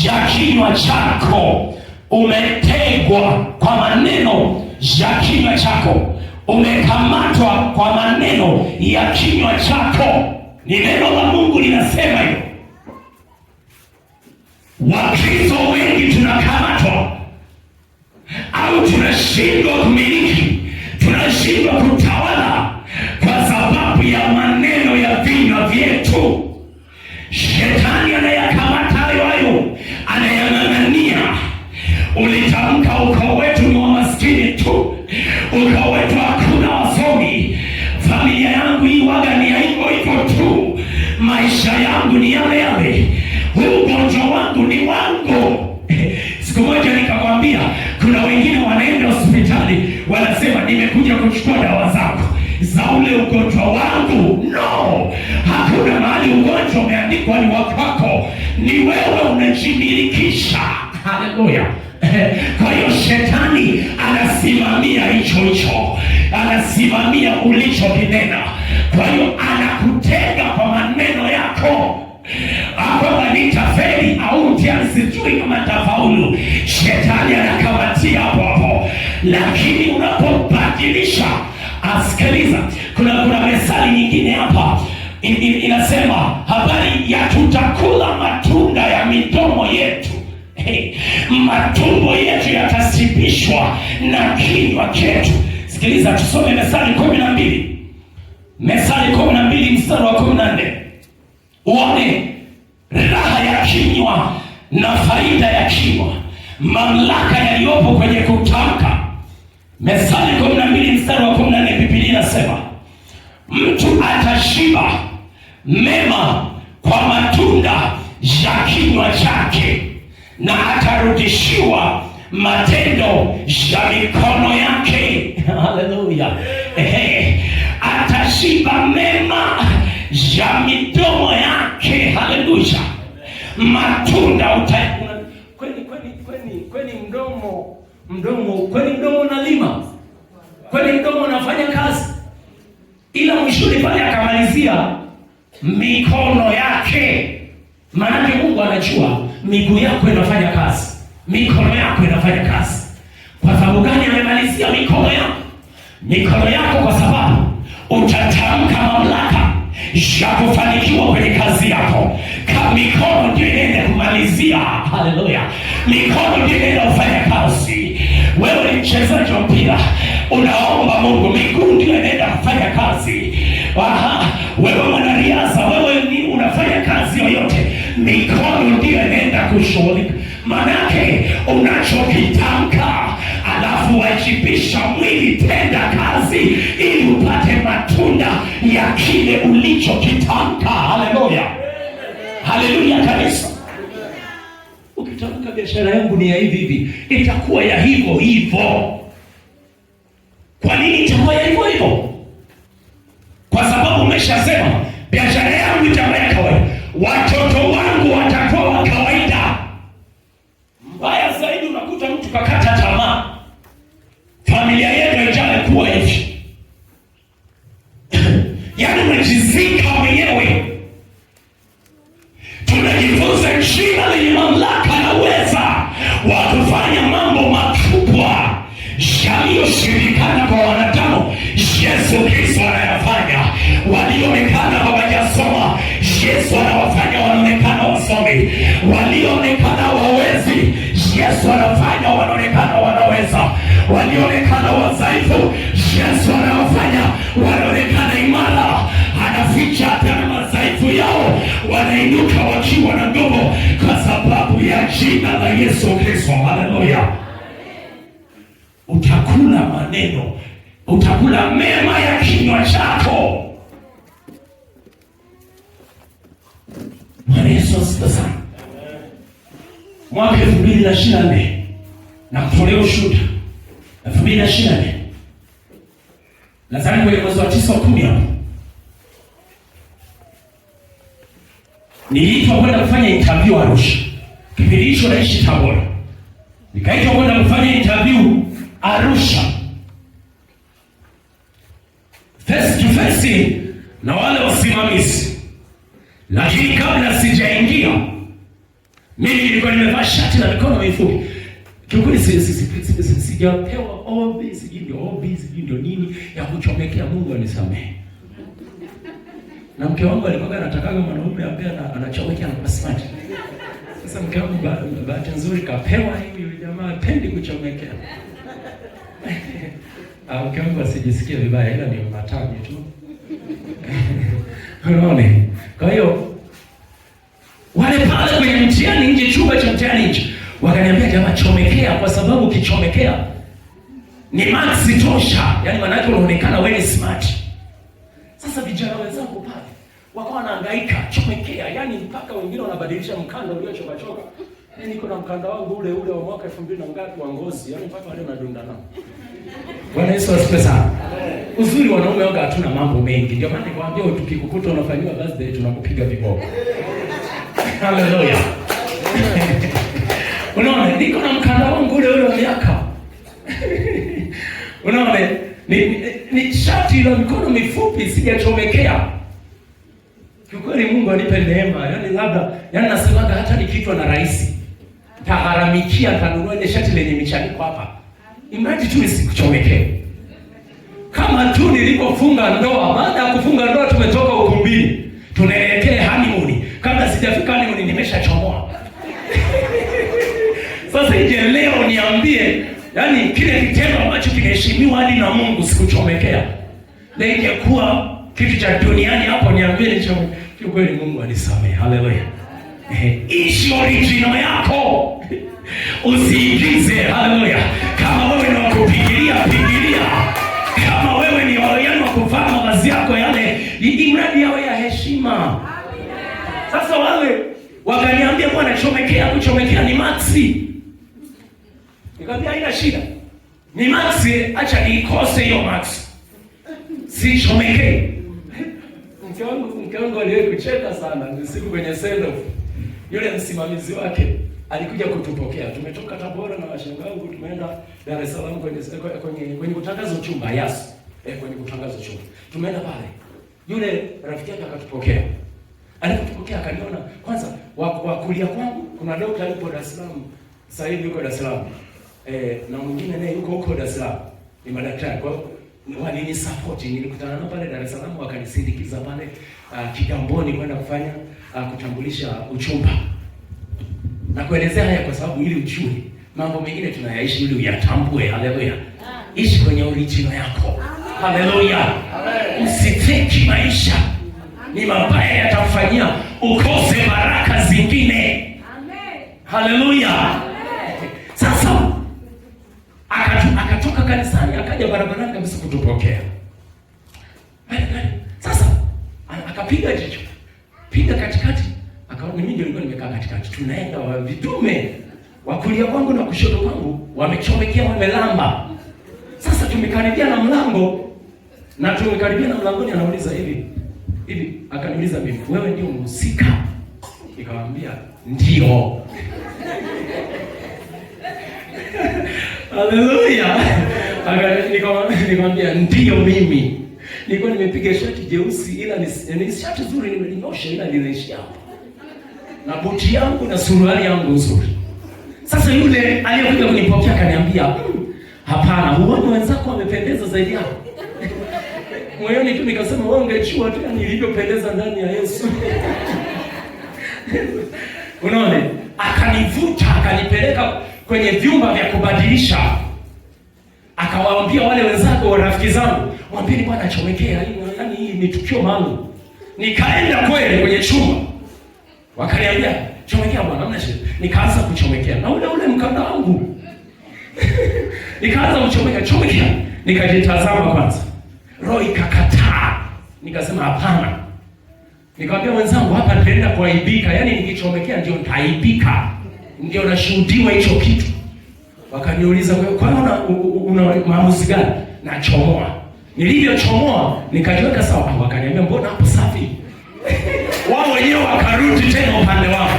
ya kinywa chako. Umetegwa kwa maneno ya kinywa chako, umekamatwa kwa maneno ya kinywa chako. Ni neno la Mungu linasema hivyo. Wakristo wengi tunakamatwa au tunashindwa kumiliki, tunashindwa kutawala kwa sababu ya maneno ya vinywa vyetu. Shetani anayakamata hayo, anayang'ang'ania. Ulitamka ukoo wetu ni wa maskini tu, ukoo wetu hakuna wasomi, familia yangu hii waga ni hivyo tu, maisha yangu ni yale, ugonjwa wangu ni wangu. Siku moja nikakwambia, kuna wengine wanaenda hospitali wanasema nimekuja kuchukua dawa zako za ule ugonjwa wangu. No, hakuna mahali ugonjwa umeandikwa ni wako, ni wewe unajimilikisha. Haleluya. Kwa hiyo shetani anasimamia hicho, anasimamia ulichokinena. Kwa hiyo anakutega kwa maneno yako, kwamba nitafeli au mtihani sijui kama nitafaulu. Shetani anakamatia hapo. Lakini unapobadilisha, asikiliza, kuna methali nyingine hapa inasema habari ya tutakula matunda ya midomo yetu. Matumbo yetu yatasibishwa na kinywa chetu. Sikiliza, tusome Methali 12. Methali 12:14. Uone raha ya kinywa na faida ya kinywa, mamlaka yaliyopo kwenye kutamka. Methali 12:14, Biblia inasema mtu atashiba mema kwa matunda ya kinywa chake, na atarudishiwa matendo ya mikono yake. Haleluya. Atashiba mema ya midomo yake. Haleluya. Matunda kwani mdomo unalima, kwani mdomo unafanya kazi, ila mwishoni pale akamalizia mikono yake. Maana Mungu anajua miguu yako inafanya kazi, mikono yako inafanya kazi. Kwa sababu gani amemalizia mikono yako? Kwa sababu utatamka mamlaka ya kufanikiwa kwenye kazi yako. Mikono ndio inaenda kumalizia. Haleluya. Mikono ndio inaenda kufanya kazi. Wewe ni mchezaji wa mpira, unaomba Mungu, miguu ndio inaenda kufanya kazi. Wewe mwanariadha, wewe ni unafanya kazi yoyote, mikono ndio inaenda kushughulika. Manake unachokitamka, alafu wajibisha mwili, tenda kazi ili upate matunda ya kile ulichokitamka. Haleluya. Haleluya kanisa. Ukitamka biashara yangu ni ya hivi, itakuwa ya hivyo. Kwa nini itakuwa ya hivyo? Kwa sababu umeshasema biashara yangu itakuwa ya kawaida, watoto wangu watakuwa wa kawaida. Mbaya zaidi, unakuta mtu kakata tamaa, familia yetu walionekana wadhaifu, Yesu anawafanya wanaonekana imara. Anaficha hata madhaifu yao, wanainuka wakiwa na nguvu kwa sababu ya jina la Yesu Kristo. Haleluya! Utakula maneno, utakula mema ya kinywa chako. Bwana Yesu asifiwe sana. Mwaka 2024 na kutolea ushuhuda 2024, nadhani kwenye mwezi wa 9 au 10 hapo, niliitwa kwenda kufanya interview Arusha. Kipindi hicho naishi Tabora, nikaitwa kwenda kufanya interview Arusha, face to face na wale wasimamizi. Lakini kabla sijaingia, mimi nilikuwa nimevaa shati la mikono mifupi. Kiukweli sijapewa ombi, sijui ndio nini ya kuchomekea. Mungu anisamehe. Na mke wangu alikuwa anataka mwanaume ambaye anachomekea na smart. Sasa mke wangu bahati nzuri kapewa hivi, jamaa hapendi kuchomekea. Mke wangu asijisikie vibaya, ila ni mataji tu. Unaona? Kwa hiyo wale pale kwenye mtihani nje, chumba cha mtihani nje, wakaniambia jamaa, chomekea, kwa sababu ukichomekea ni max tosha. Yaani maana yake unaonekana wewe ni smart. Sasa vijana wenzangu pale wakawa wanahangaika, chomekea, yaani mpaka wengine wanabadilisha mkanda uliochoka choka. Mimi niko na mkanda wangu ule wa mwaka 2000 na ngapi wa ngozi, yaani mpaka wale nadunda nao. Bwana Yesu asifiwe sana. Uzuri wanaume wanga hatuna mambo mengi. Ndio maana nikwambia tukikukuta unafanywa birthday tunakupiga viboko. Haleluya. Unaona, niko na mkanda wangu ule wa miaka. Unaona, ni shati la mikono mifupi, sijachomekea. Kiukweli Mungu anipe neema. Yaani nasemaga hata nikitwa na rais, taharamikia kanunua ile shati lenye michaniko hapa. Imradi tu nisikuchomekee. Kama tu nilipofunga ndoa, baada ya kufunga ndoa tumetoka ukumbini, tunaelekea honeymoon. Kabla sijafika honeymoon nimeshachomoa. Sasa ije leo niambie, yaani kile kitendo ambacho kinaheshimiwa hadi na Mungu sikuchomekea. Na ingekuwa kitu cha duniani hapo niambie nichomekea. Kweli Mungu anisamehe. Haleluya. Ishi original yako. Usiigize. Haleluya. Kama wewe ni wakupigilia, pigilia. Kama wewe ni wale wa kuvaa mavazi yako yale, imradi yawe ya heshima. Sasa wale wakaniambia bwana, chomekea, kuchomekea ni maxi. Nikamwambia haina shida. Ni maxi, acha nikose hiyo maxi. Si chomekee. Mke wangu aliwahi kucheka sana siku kwenye send off. Yule msimamizi wake alikuja kutupokea. Tumetoka Tabora na washenga wangu, tumeenda Dar es Salaam kwenye kutangaza uchumba. Kwenye kutangaza uchumba. Tumeenda pale. Yule rafiki yake akatupokea. Alipotupokea akaniona, kwanza wakulia kwangu kuna dokta yupo Dar es Salaam. Sasa hivi yuko Dar es Salaam. Na mwingine naye yuko huko Dar es Salaam. Ni madaktari. Kwa hiyo walini support. Nilikutana nao pale Dar es Salaam, wakanisindikiza pale Kigamboni kwenda kufanya kutambulisha uchumba. Na kuelezea haya kwa sababu ili ujue mambo mengine tunayaishi ili uyatambue. Haleluya. Ishi kwenye original yako. Haleluya. Usiteki maisha ni mabaya yatakufanyia ukose baraka zingine. Amen. Haleluya. Sasa akatoka kanisani akaja barabarani kabisa kutupokea. Sasa akapiga jicho. Piga katikati. Akaona mimi ndio nilikuwa nimekaa katikati. Tunaenda vidume wa kulia kwangu na kushoto kwangu wamechomekea, wamelamba. Sasa tumekaribia na mlango na tumekaribia na mlangoni, anauliza hivi. Akaniuliza mimi, wewe ndio mhusika? Nikamwambia ndio. Haleluya. Nikamwambia ndio mimi. Nilikuwa nimepiga shati jeusi, ila ni shati zuri, nimelinyosha ila linaishia hapa. Na buti yangu na suruali yangu nzuri. Sasa yule aliyekuja kunipokea akaniambia, hapana, huoni wenzako wamependeza zaidi yako? Moyoni tu nikasema wewe ungechua tu nilivyopendeza ndani ya Yesu. Unaona? Akanivuta, akanipeleka kwenye vyumba vya kubadilisha. Akawaambia wale wenzako, rafiki zangu, mwambieni bwana achomekea, yaani hii ni tukio maalum. Nikaenda kweli kwenye chumba. Wakaniambia, chomekea bwana, hamna shida. Nikaanza kuchomekea. Na ule mkanda wangu. Nikaanza chomekea. Nikajitazama kwanza. Roho ikakataa. Nikasema hapana. Nikamwambia wenzangu, hapa nitaenda kuaibika. Yaani nikichomekea ndio nitaaibika. Ndio nashuhudiwa hicho kitu. Wakaniuliza, kwa nini una maamuzi gani? Nachomoa. Nilivyochomoa nikajiweka sawa. Wakaniambia, mbona hapo safi? Wao wenyewe wakarudi tena upande wao.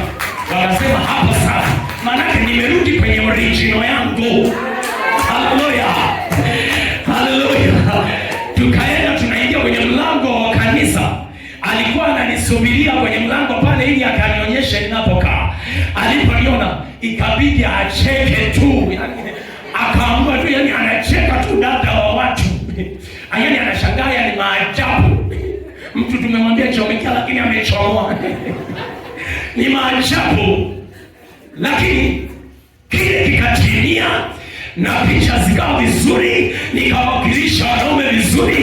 Wakasema hapo safi. Maana nimerudi kwenye original yangu. Haleluya. Haleluya. Tukaenda tunaingia kwenye mlango wa kanisa. Alikuwa ananisubiria kwenye mlango pale ili akanionyeshe ninapokaa. Aliponiona ikabidi acheke tu. Yaani akaamua tu, yaani anacheka tu dada wa watu. Yaani anashangaa, yaani maajabu. Mtu tumemwambia chomekea lakini amechomoa. Ni maajabu. Lakini kile kikatimia na picha zikawa vizuri, nikawakilisha wanaume vizuri.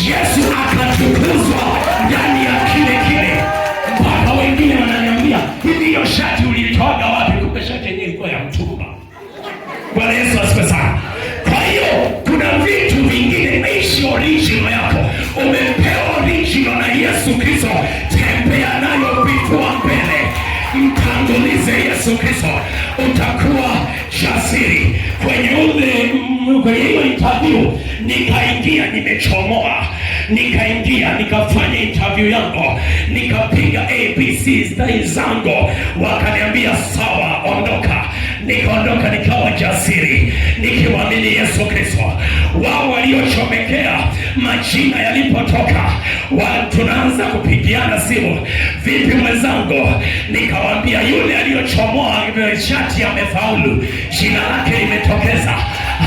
Yesu akatukuzwa ndani ya kile. Mpaka wengine wananiambia, hivi hiyo shati ulitoaga wapi? Kumbe shati yenyewe ilikuwa ya mtumba. Bwana Yesu asifiwe sana. Kwa hiyo kuna vitu vingine, ishi original yako. Umepewa original na Yesu Kristo, tembea nayo vifua mbele. Mtangulize Yesu Kristo, utakuwa jasiri. Kwenye hiyo interview nikaingia, nimechomoa. Nikaingia nikafanya interview yangu, nikapiga ABC style zangu. Wakaniambia sawa, ondoka. Nikaondoka nikawa jasiri, nikimwamini Yesu Kristo. Wao waliochomekea, majina yalipotoka, tunaanza kupigiana simu, vipi mwenzangu? Nikawaambia yule aliyochomoa shati amefaulu, jina lake limetokeza.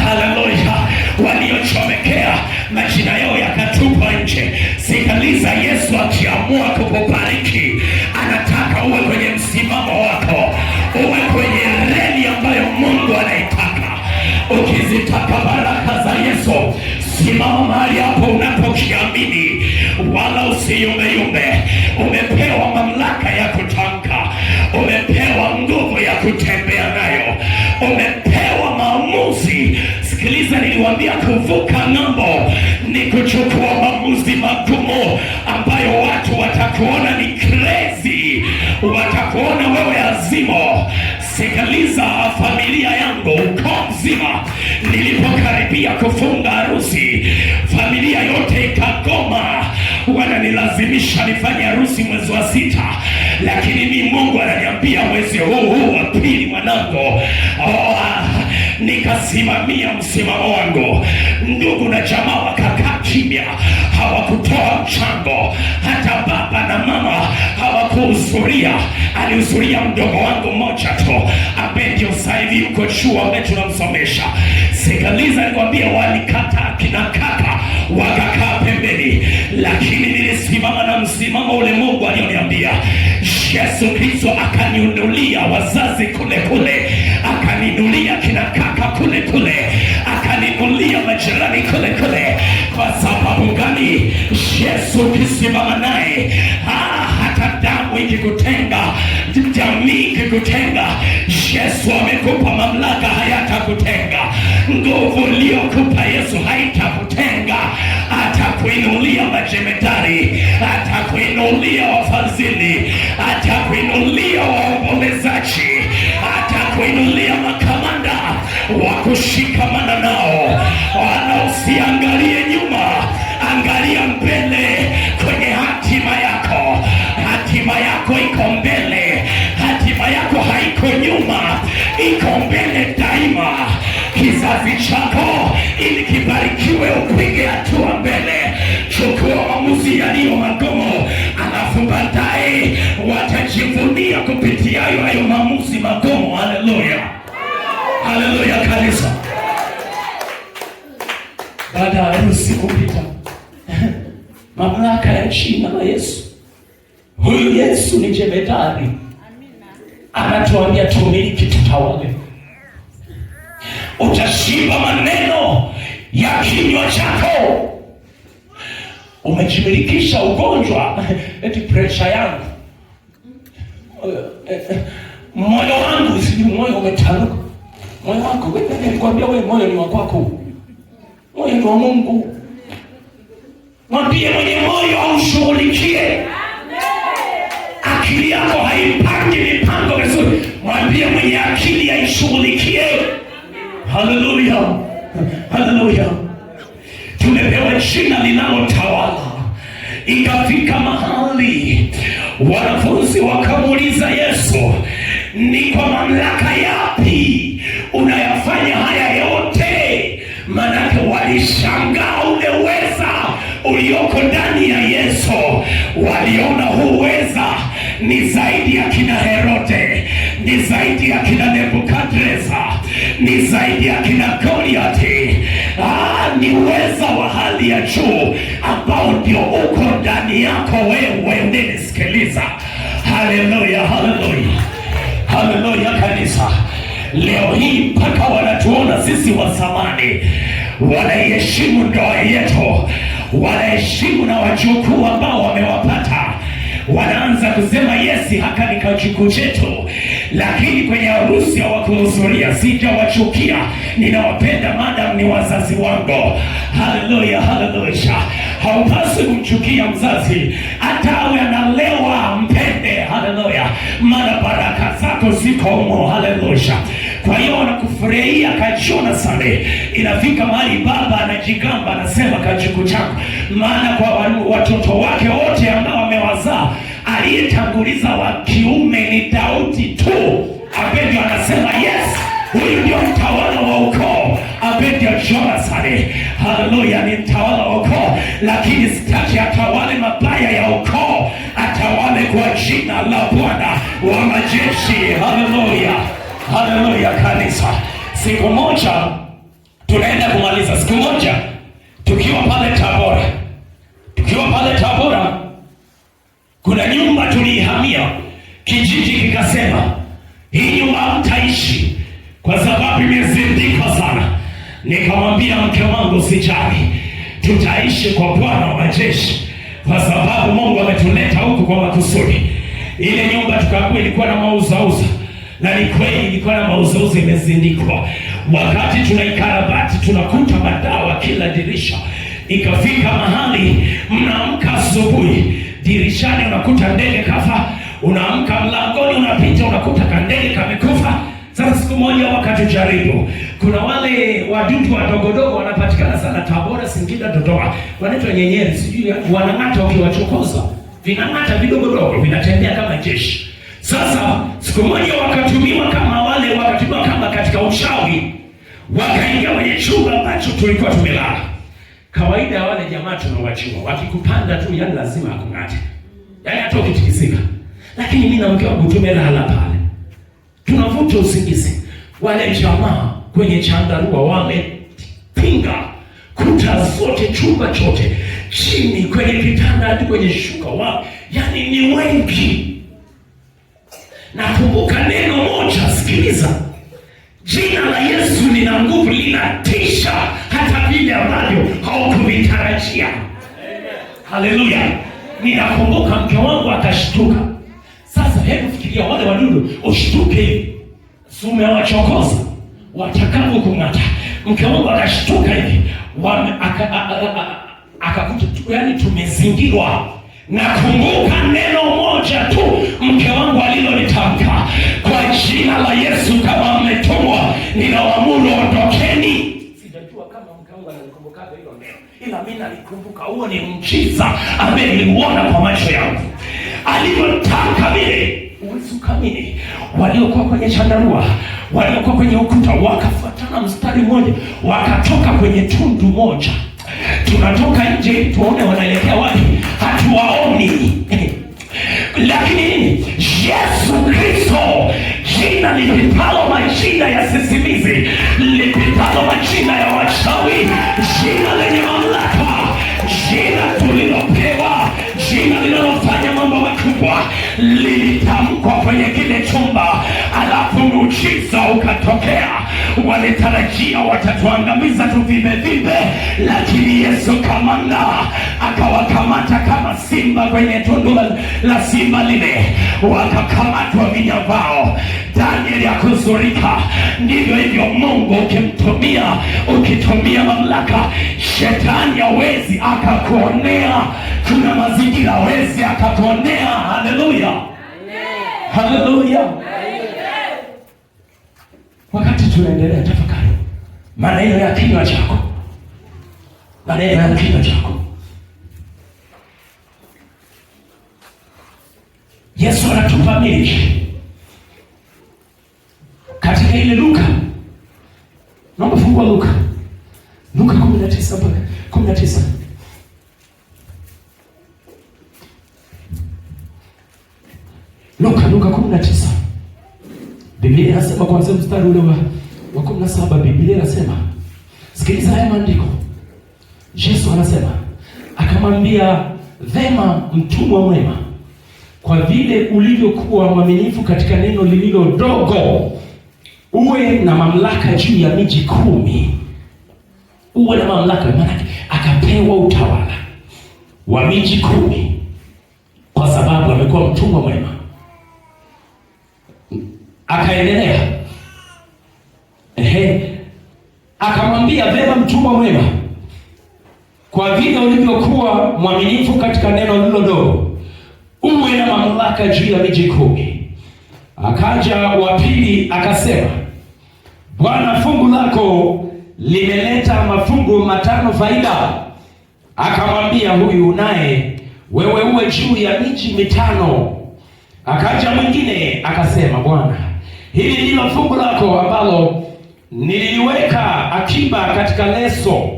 Haleluya. Waliochomekea majina yao yakatupwa nje. Sikiliza, Yesu akiamua kukubariki, anataka uwe kwenye msimamo wako, uwe kwenye reli ambayo Mungu anaitaka. Ukizitaka baraka za Yesu, simama mahali hapo unapokiamini, wala usiyumbeyumbe. Umepewa mamlaka ya kutamka, umepewa nguvu ya kutembea nayo, umepewa maamuzi. Sikiliza, niliwaambia kuvuka ng'ambo ni kuchukua maamuzi magumu ambayo watu watakuona ni crazy, watakuona wewe azimo. Sikiliza, familia yangu, ukoo mzima, nilipokaribia kufunga harusi, familia yote ikagoma. Wananilazimisha nifanye harusi mwezi wa 6, lakini mimi Mungu ananiambia mwezi huu wa pili mwanangu, nikasimamia msimamo wangu. Ndugu na jamaa wakakaa kimya, hawakutoa mchango. Hata baba na mama hawakuhudhuria. Alihudhuria mdogo wangu mmoja tu, ambaye ndio sasa hivi yuko chuo ambaye tunamsomesha. Sikiliza, nikwambia, walikata kina kaka wakakaa pembeni, lakini nilisimama na msimamo ule Mungu alioniambia. Yesu Kristo akaniunulia wazazi kule, akaninulia kina kaka kule, akaninulia majirani kule. Kwa sababu gani? Yesu kisimama naye, hata damu ikikutenga, jamii ikikutenga, Yesu amekupa mamlaka, hayatakutenga. Nguvu iliyokupa Yesu haitakutenga. Atakuinulia majemedari, atakuinulia wafadhili, atakuinulia waombolezaji, atakuinulia makamanda wa kushikamana nao. Wala usiangalie nyuma, angalia mbele kwenye hatima yako. Hatima yako iko mbele, hatima yako haiko nyuma, iko mbele daima. Kizazi chako ili kibarikiwe, upige hatua mbele. Chukua maamuzi yaliyo magumu, alafu baadaye watajivunia kupitia hayo maamuzi magumu. Haleluya, haleluya kanisa. Baada ya harusi kupita, mamlaka ya jina la Yesu. Huyu Yesu ni jemedari, anatuambia tumiliki, tutawale. Utashiba maneno ya kinywa chako. Umejimilikisha ugonjwa, eti pressure yangu, moyo wangu, sijui moyo umetanuka. Moyo wako wewe, nilikwambia wewe moyo ni wako kwako. Moyo ni wa Mungu. Mwambie mwenye moyo aushughulikie. Akili yako haipangi mipango vizuri. Mwambie mwenye akili aishughulikie. Haleluya. Haleluya. Tumepewa jina linalotawala. Ikafika mahali wanafunzi wakamuuliza Yesu, ni kwa mamlaka yapi unayafanya haya yote? Manake walishangaa ule uweza ulioko ndani ya Yesu. Waliona huu uweza ni zaidi ya kina Herode, ni zaidi ya kina Nebukadreza, ni zaidi ya kina Goliathi. Ni uweza wa hali ya juu ambao ndio uko ndani yako wewe unanisikiliza. Haleluya, haleluya, haleluya kanisa. Leo hii mpaka wanatuona sisi wa zamani, wanaiheshimu ndoa yetu, wanaheshimu na wajukuu ambao wamewapata. Wanaanza kusema Yesi haka ni kajukuu chetu, lakini kwenye harusi hawakuhudhuria. Sijawachukia, ninawapenda madam ni wazazi wangu. Haleluya, haleluya. Haupaswi kumchukia mzazi, hata awe analewa, mpende. Haleluya, maana baraka zako ziko humo. Haleluya. Kwa hiyo wanakufurahia kachona sana. Inafika mahali baba anajigamba, anasema kajukuu changu, maana kwa watoto wake wote ambao amewazaa, aliyetanguliza wa kiume ni Daudi tu. Abedio anasema yes, huyu ndio mtawala wa ukoo. Abedio Jonathan, haleluya, ni mtawala wa ukoo, lakini sitaki atawale mabaya ya ukoo, atawale kwa jina la Bwana wa majeshi. Haleluya, haleluya kanisa. Siku moja tunaenda kumaliza, siku moja tukiwa pale Tabora, kuna nyumba tulihamia, kijiji kikasema hii nyumba hamtaishi kwa sababu imezindikwa sana. Nikamwambia mke wangu, usijali, tutaishi kwa Bwana wa majeshi kwa sababu Mungu ametuleta huku kwa makusudi. Ile nyumba tukaambiwa ilikuwa na mauzauza, na ni kweli ilikuwa na mauzauza, imezindikwa. Wakati tunaikarabati tunakuta madawa kila dirisha. Ikafika mahali mnaamka asubuhi, dirishani unakuta ndege kafa, unaamka mlangoni unapita unakuta kandege kamekufa. Sasa siku moja wakatujaribu, kuna wale wadudu wadogodogo wanapatikana sana Tabora, Singida, Dodoma, wanaitwa nyenyeri, sijui wanang'ata, ukiwachokoza vinang'ata vidogodogo, vinatembea kama jeshi. Sasa siku moja wakatumiwa kama katika uchawi, wakaingia kwenye chumba ambacho tulikuwa tumelala. Kawaida ya wale jamaa tunawajua, wakikupanda tu yani lazima akung'ate, yani hata ukitikisika. Lakini mimi na mke wangu tumelala pale, tunavuta usingizi. Wale jamaa kwenye chandarua wamepinga kuta zote, chumba chote, chini, kwenye kitanda, hadi kwenye shuka, yani ni wengi. Nakumbuka neno moja, sikiliza, jina la Yesu lina nguvu, linatisha hata vile ambavyo haukuvitarajia. Haleluya. Ninakumbuka mke wangu akashtuka. Sasa hebu fikiria wale wadudu, ushtuke hivi, sume wachokoza, watakavyo kung'ata. Mke wangu akashtuka hivi, akakuta yani tumezingirwa. Nakumbuka neno moja tu mke wangu alilolitamka, kwa jina la Yesu kama mmetumwa, ninawaamuru ondokeni. Sijajua kama mke wangu analikumbuka hilo neno, ila mimi nalikumbuka. Huo ni mjiza ambaye niliuona kwa macho yangu. Alivyotamka vile, usikamini, waliokuwa kwenye chandarua, waliokuwa kwenye ukuta, wakafuatana mstari mmoja, wakatoka kwenye tundu moja. Tunatoka nje tuone wanaelekea wapi, hatuwaoni. Lakini nini? Yesu Kristo, jina lipitalo majina ya sisimizi, lipitalo majina ya wachawi, jina lenye mamlaka, jina tulilopewa, jina linalofanya mambo makubwa, lilitamkwa kwenye kile chumba, alafu muujiza ukatokea. walitarajia watatuangamiza tuvive, lakini Yesu kamanda akawakamata kama simba kwenye tundu la simba lile, wakakamatwa vinyavao. Danieli akuzurika. Ndivyo hivyo Mungu ukitumia mamlaka, shetani hawezi akakuonea. Kuna mazingira hawezi akakuonea. Haleluya, haleluya. Wakati tunaendelea, tafakari maneno ya kinywa chako, maneno ya kinywa chako. Yesu anatupa miliki katika ile Luka. Naomba fungua Luka 19 mpaka 19. Luka 19. Biblia inasema kuanzia mstari ule wa 17. Biblia inasema, sikiliza haya maandiko. Yesu anasema, akamwambia, vema mtumwa mwema, kwa vile ulivyokuwa mwaminifu katika neno lililo dogo, uwe na mamlaka juu ya miji 10. Uwe na mamlaka, maana akapewa utawala wa miji 10 kwa sababu amekuwa mtumwa mwema. Akaendelea, akamwambia, vema mtumwa mwema, kwa vile ulivyokuwa mwaminifu katika neno lililo dogo, uwe na mamlaka juu ya miji 10. Akaja wa pili akasema, Bwana, fungu lako limeleta mafungu 5 faida. Akamwambia huyu naye, wewe uwe juu ya miji 5. Akaja mwingine akasema, Bwana, hili ndilo fungu lako ambalo nililiweka akiba katika leso.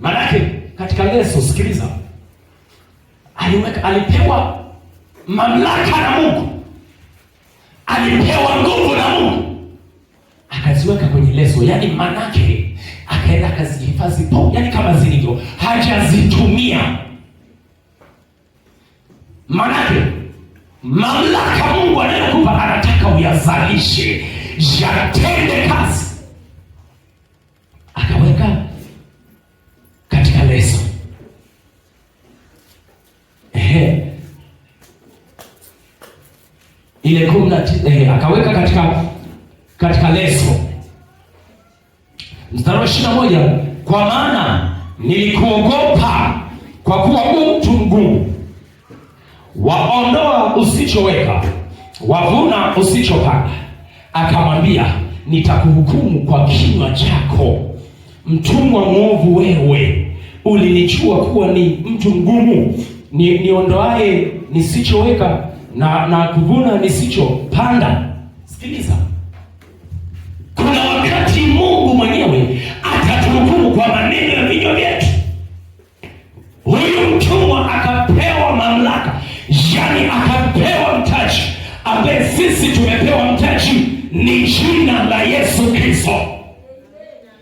Manake katika leso, sikiliza, alipewa mamlaka na Mungu, alipewa nguvu na Mungu, akaziweka kwenye leso. Yani manake akaenda akazihifadhi, yani kama zilivyo, hajazitumia. Manake mamlaka Mungu anayokupa anataka uyazalishe, yatende kazi. Akaweka katika leso. Ile 19, akaweka katika leso. Mstari wa 21, kwa maana nilikuogopa, kwa kuwa mtu mgumu, waondoa usichoweka, wavuna usichopanda. Akamwambia, nitakuhukumu kwa kinywa chako, mtumwa mwovu wewe. Ulinijua kuwa ni mtu mgumu, niondoaye nisichoweka na kuvuna nisichopanda. Sikiliza, kuna wakati Mungu mwenyewe atatuhukumu kwa maneno ya vinywa vyetu. Huyu mtumwa akapewa mamlaka, yani akapewa mtaji, ambaye sisi tumepewa mtaji ni jina la Yesu Kristo.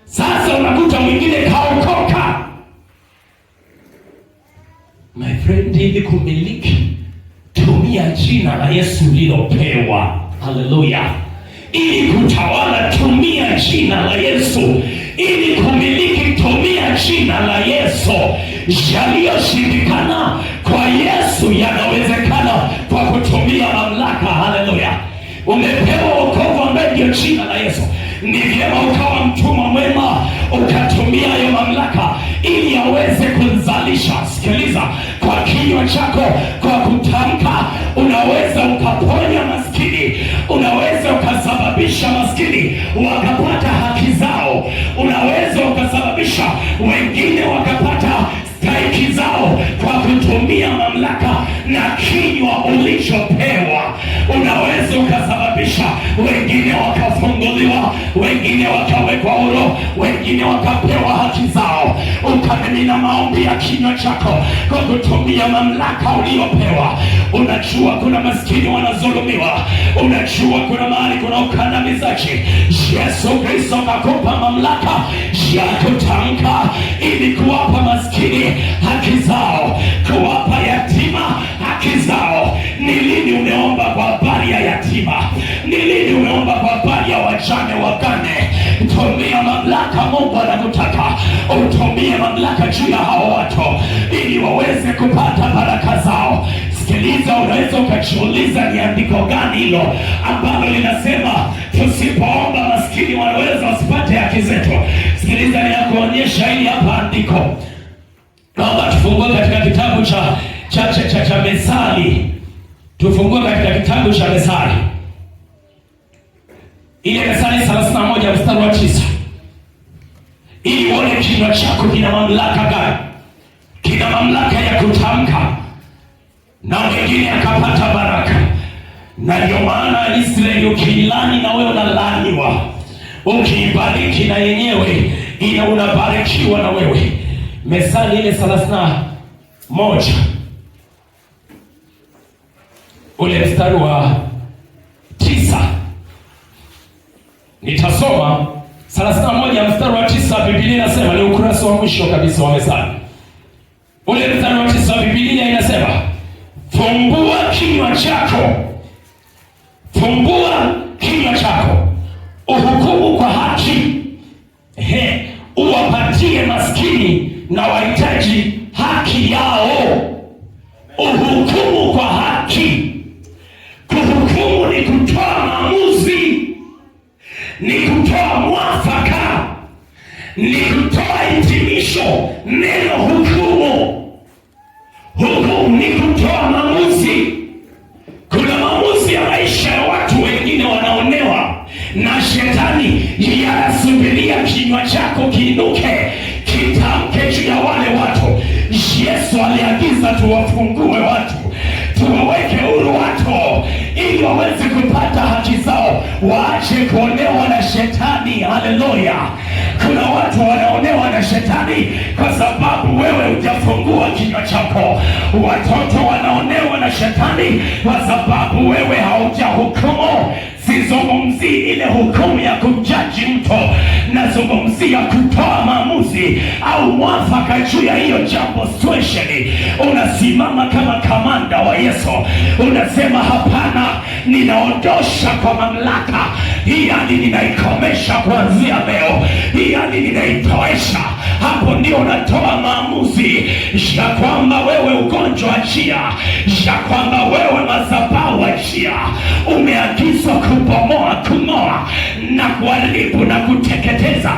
Sasa unakuta mwingine kaokoka. My friend, ili kumiliki, tumia jina la Yesu lilopewa. Haleluya. Ili kutawala, tumia jina la Yesu. Ili kumiliki, tumia jina la Yesu. Yaliyoshindikana kwa Yesu yanawezekana kwa kutumia mamlaka. Haleluya. Umepewa wokovu ambaye ndio jina la Yesu. Ni vyema ukawa mtumwa mwema, ukatumia hiyo mamlaka ili aweze kuzalisha. Sikiliza, kwa kinywa chako, kwa kutamka, unaweza ukaponya maskini, unaweza ukasababisha maskini wakapata haki zao, unaweza ukasababisha wengine wakapata stahiki zao kwa kutumia mamlaka na kinywa ulichopewa. Unaweza ukasababisha wengine wakafunguliwa, wengine wakawekwa huru, wengine wakapewa haki zao. Ukamimina maombi ya kinywa chako kwa kutumia mamlaka uliopewa. Unajua kuna maskini wanadhulumiwa, unajua kuna mahali kuna ukandamizaji. Yesu Kristo kakupa mamlaka ya kutamka ili kuwapa maskini haki zao, kuwapa yatima haki zao. Ni lini umeomba kwa habari ya yatima? Ni lini umeomba kwa habari ya wajane wagane? tumia mamlaka. Mungu anakutaka utumie mamlaka juu ya hao watu ili waweze kupata baraka zao. Sikiliza, unaweza ukajiuliza ni andiko gani hilo ambalo linasema tusipoomba maskini wanaweza wasipate haki zetu. Sikiliza, ni kuonyesha hili hapa andiko. Naomba tufungue katika kitabu cha Methali. Tufungue katika kitabu cha Methali. Ile Methali 31 mstari wa 9. Ili uone kinywa chako kina mamlaka gani. Kina mamlaka ya kutamka na wengine akapata baraka. Na ndio maana Israeli ukilani na wewe unalaniwa, ukibariki na yenyewe unabarikiwa na wewe. Methali ile 31 ule mstari wa 9. Nitasoma 31 mstari wa 9. Biblia inasema, ni ukurasa wa mwisho kabisa wa Methali. Ule mstari wa 9 Biblia inasema, fungua kinywa chako, fungua kinywa chako, uhukumu kwa haki, uwapatie maskini na wahitaji haki yao. Uhukumu kwa haki. Kuhukumu ni kutoa maamuzi, ni kutoa mwafaka, ni kutoa hitimisho. Neno hukumu, hukumu ni kutoa maamuzi. Kuna maamuzi ya maisha ya watu wengine wanaonewa na shetani, yanasubiria kinywa chako kiinuke kitamke juu ya wale watu. Yesu aliagiza tuwafungue watu, tuwaweke huru watu ili waweze kupata haki zao, waache kuonewa na shetani. Haleluya! Kuna watu wanaonewa na shetani kwa sababu wewe hujafungua kinywa chako. Watoto wanaonewa na shetani kwa sababu wewe haujahukumu. Sizungumzii ile hukumu ya kumjaji mtu, nazungumzia kutoa maamuzi au mwafaka juu ya hiyo jambo situation. Unasimama kama kamanda wa Yesu, unasema hapana, ninaondosha kwa mamlaka hii hali, ninaikomesha kuanzia leo, hii hali ninaitoesha. Hapo ndio unatoa maamuzi ya kwamba wewe ugonjwa achia, ya kwamba wewe madhabahu achia. Umeagizwa kubomoa, kung'oa na kuharibu na kuteketeza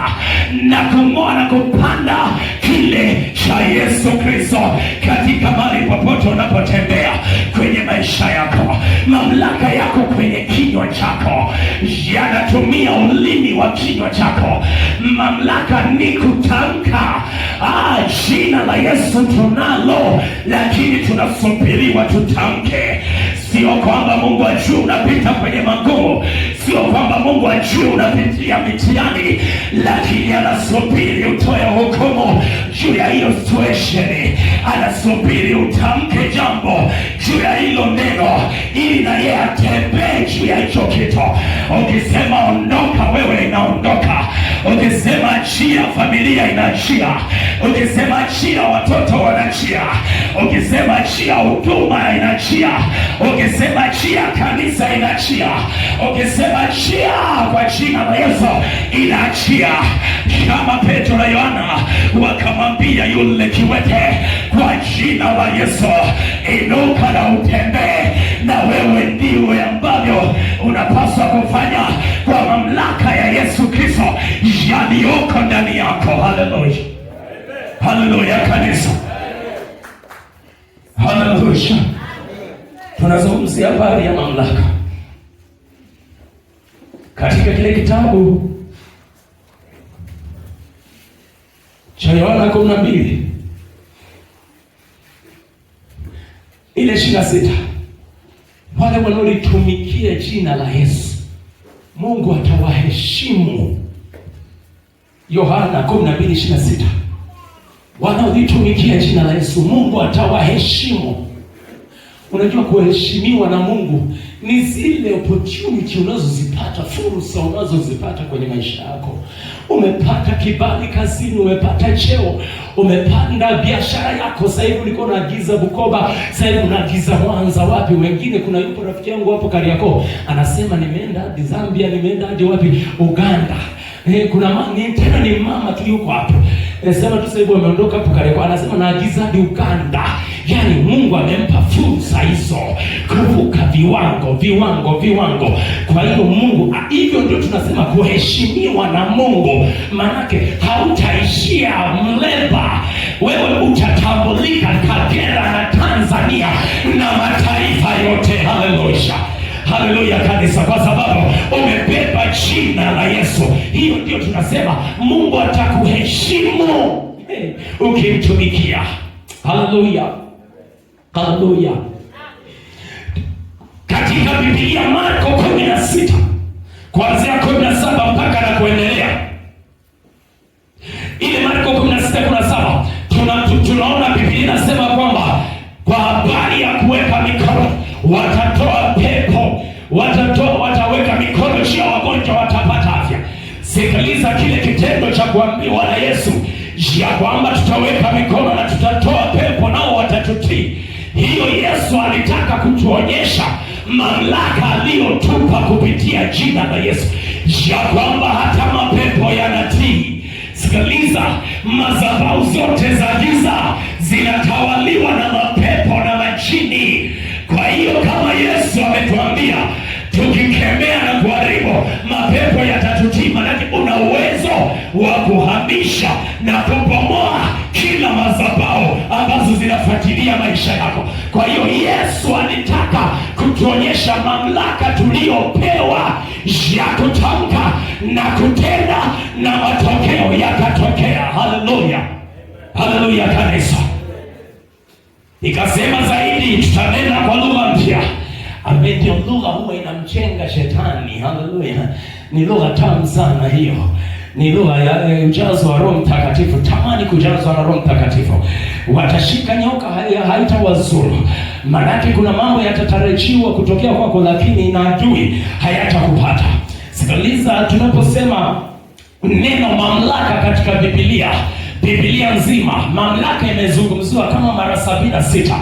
na kung'oa na kupanda kile cha Yesu Kristo katika mahali popote unapotembea kwenye maisha yako. Mamlaka yako kwenye kinywa chako, yanatumia ulimi wa kinywa chako. Mamlaka ni kutamka. Jina la Yesu tunalo, lakini tunasubiriwa tutamke. Sio kwamba Mungu ajue unapita kwenye magumu, sio kwamba Mungu ajue unapitia mitihani, lakini anasubiri utoe hukumu juu ya hiyo situation. Anasubiri utamke jambo juu ya hilo neno, ili na yeye atembee juu ya hicho kitu. Ukisema ondoka, wewe inaondoka. Ukisema achia, familia inaachia. Ukisema achia, watoto wanaachia. Ukisema achia, huduma inaachia. Ukisema achia, kanisa inaachia. Ukisema achia, kwa jina la Yesu inaachia. Kama Petro na Yohana wakamwambia yule kiwete, kwa jina la Yesu inuka na utembee. Na wewe ndiwe ambavyo unapaswa kufanya kwa mamlaka ya Yesu Kristo yaliyoko ndani yako. Haleluya, haleluya kanisa, haleluya. Tunazungumzia habari ya mamlaka katika kile kitabu cha Yohana 12 ile 26. Wale wanaolitumikia jina la Yesu Mungu atawaheshimu. Yohana 12:26. Wanaolitumikia jina la Yesu Mungu atawaheshimu. Unajua kuheshimiwa na Mungu ni zile opportunity unazozipata, fursa unazozipata kwenye maisha yako. Umepata kibali kazini, umepata cheo, umepanda biashara yako. Sasa hivi ulikuwa unaagiza Bukoba, sasa hivi unaagiza Mwanza, wapi wengine. Kuna yupo rafiki yangu hapo Kariakoo anasema nimeenda hadi Zambia, nimeenda hadi wapi, Uganda. Kuna tena ni mama tu yuko hapo. Sema tu sasa hivi ameondoka hapo kale kwa anasema naagiza hadi Uganda. Yaani Mungu amempa fursa hizo kuvuka viwango. Kwa hiyo Mungu, hivyo ndio tunasema kuheshimiwa na Mungu. Manake hautaishia Mleba, wewe utatambulika Kagera na Tanzania na mataifa yote. Haleluya kanisa, kwa sababu umebeba jina la Yesu. Hiyo ndio tunasema Mungu atakuheshimu ukimtumikia. Haleluya. Katika Biblia Marko 16 kuanzia 17 mpaka na kuendelea, ile Marko 16:17 tunaona Biblia inasema kwamba kwa habari ya kuweka mikono, watatoa pepo, wataweka mikono juu ya wagonjwa, watapata afya. Sikiliza kile kitendo cha kuambiwa na Yesu ya kwamba tutaweka mikono na tutatoa pepo nao watatutii. Hiyo Yesu alitaka kutuonyesha mamlaka aliyotupa kupitia jina la Yesu, ya kwamba hata mapepo yanatii. Sikiliza, madhabahu zote za giza zinatawaliwa na mapepo na majini. Kwa hiyo kama Yesu ametuambia tukikemea na kuharibu, mapepo yatatutii. Manake una uwezo wa kuhamisha na kubomoa kila madhabahu ambazo zinafuatilia maisha yako. Kwa hiyo Yesu alitaka kutuonyesha mamlaka tuliyopewa ya kutamka na kutenda, na matokeo yakatokea. Haleluya kanisa. Ikasema zaidi, tutanena kwa lugha mpya. Ndio lugha huwa inamchenga shetani. Haleluya. Ni lugha tamu sana hiyo. Ni lugha ya ujazo wa Roho Mtakatifu. Tamani kujazwa na Roho Mtakatifu. Watashika nyoka, haitawazuru. Manake kuna mambo yatatarajiwa kutokea kwako, lakini na adui hayatakupata. Sikiliza, tunaposema neno mamlaka katika Biblia nzima, mamlaka imezungumziwa kama mara 76.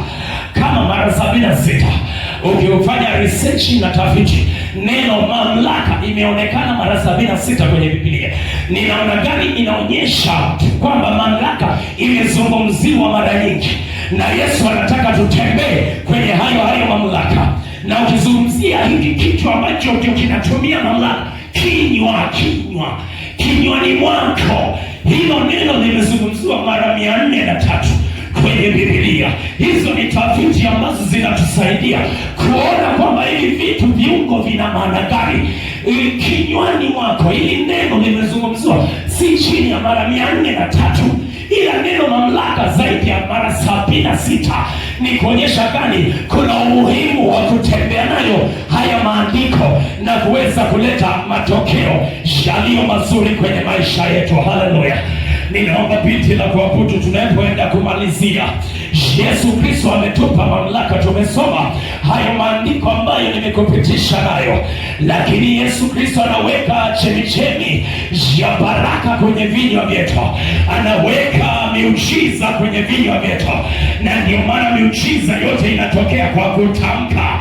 Ukifanya research na tafiti, neno mamlaka imeonekana mara 76 kwenye Biblia. Ni namna gani inaonyesha kwamba mamlaka imezungumziwa mara nyingi, na Yesu anataka tutembee kwenye hayo mamlaka. Na ukizungumzia hiki kitu ambacho ndio kinatumia mamlaka, kinywani mwako, hilo neno limezungumziwa mara 403 kwenye Biblia. Hizo ni tafiti ambazo zinatusaidia kuona kwamba hivi vitu, viungo vina maana gani. Kinywani mwako, ili neno limezungumziwa si chini ya mara 403, ila neno mamlaka zaidi ya mara 76. Ni kuonyesha gani kuna umuhimu wa kutembea nayo haya maandiko na kuweza kuleta matokeo yaliyo mazuri kwenye maisha yetu. Haleluya. Ninaomba binti la kuabudu, tunapoenda kumalizia, Yesu Kristo ametupa mamlaka. Tumesoma hayo maandiko ambayo nimekupitisha nayo, lakini Yesu Kristo anaweka chemichemi ya baraka kwenye vinywa vyetu, anaweka miujiza kwenye vinywa vyetu, na ndio maana miujiza yote inatokea kwa kutamka.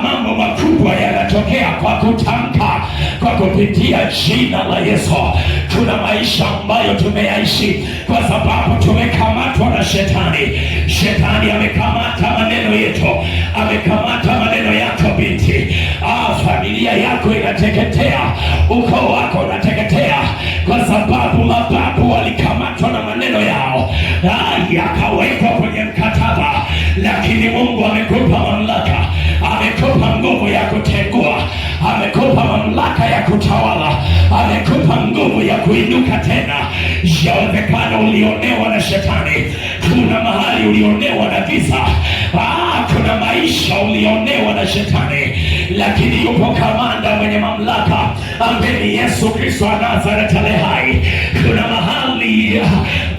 Mambo makubwa yanatokea kwa kutamka, kwa kupitia jina la Yesu. Kuna maisha ambayo tumeyaishi kwa sababu tumekamatwa na shetani. Shetani amekamata maneno yetu, amekamata maneno yako binti. Familia yako inateketea, ukoo wako unateketea kwa sababu mababu walikamatwa na maneno yao, yakawekwa kwenye mkataba. Lakini Mungu amekupa mamlaka, amekupa nguvu ya kutengua, amekupa mamlaka ya kutawala, amekupa nguvu ya kuinuka tena. Yawezekana ulionewa na shetani, kuna mahali ulionewa na giza, kuna maisha ulionewa na shetani, lakini yupo kamanda mwenye mamlaka ambaye ni Yesu Kristo wa Nazareti aliye hai. Kuna mahali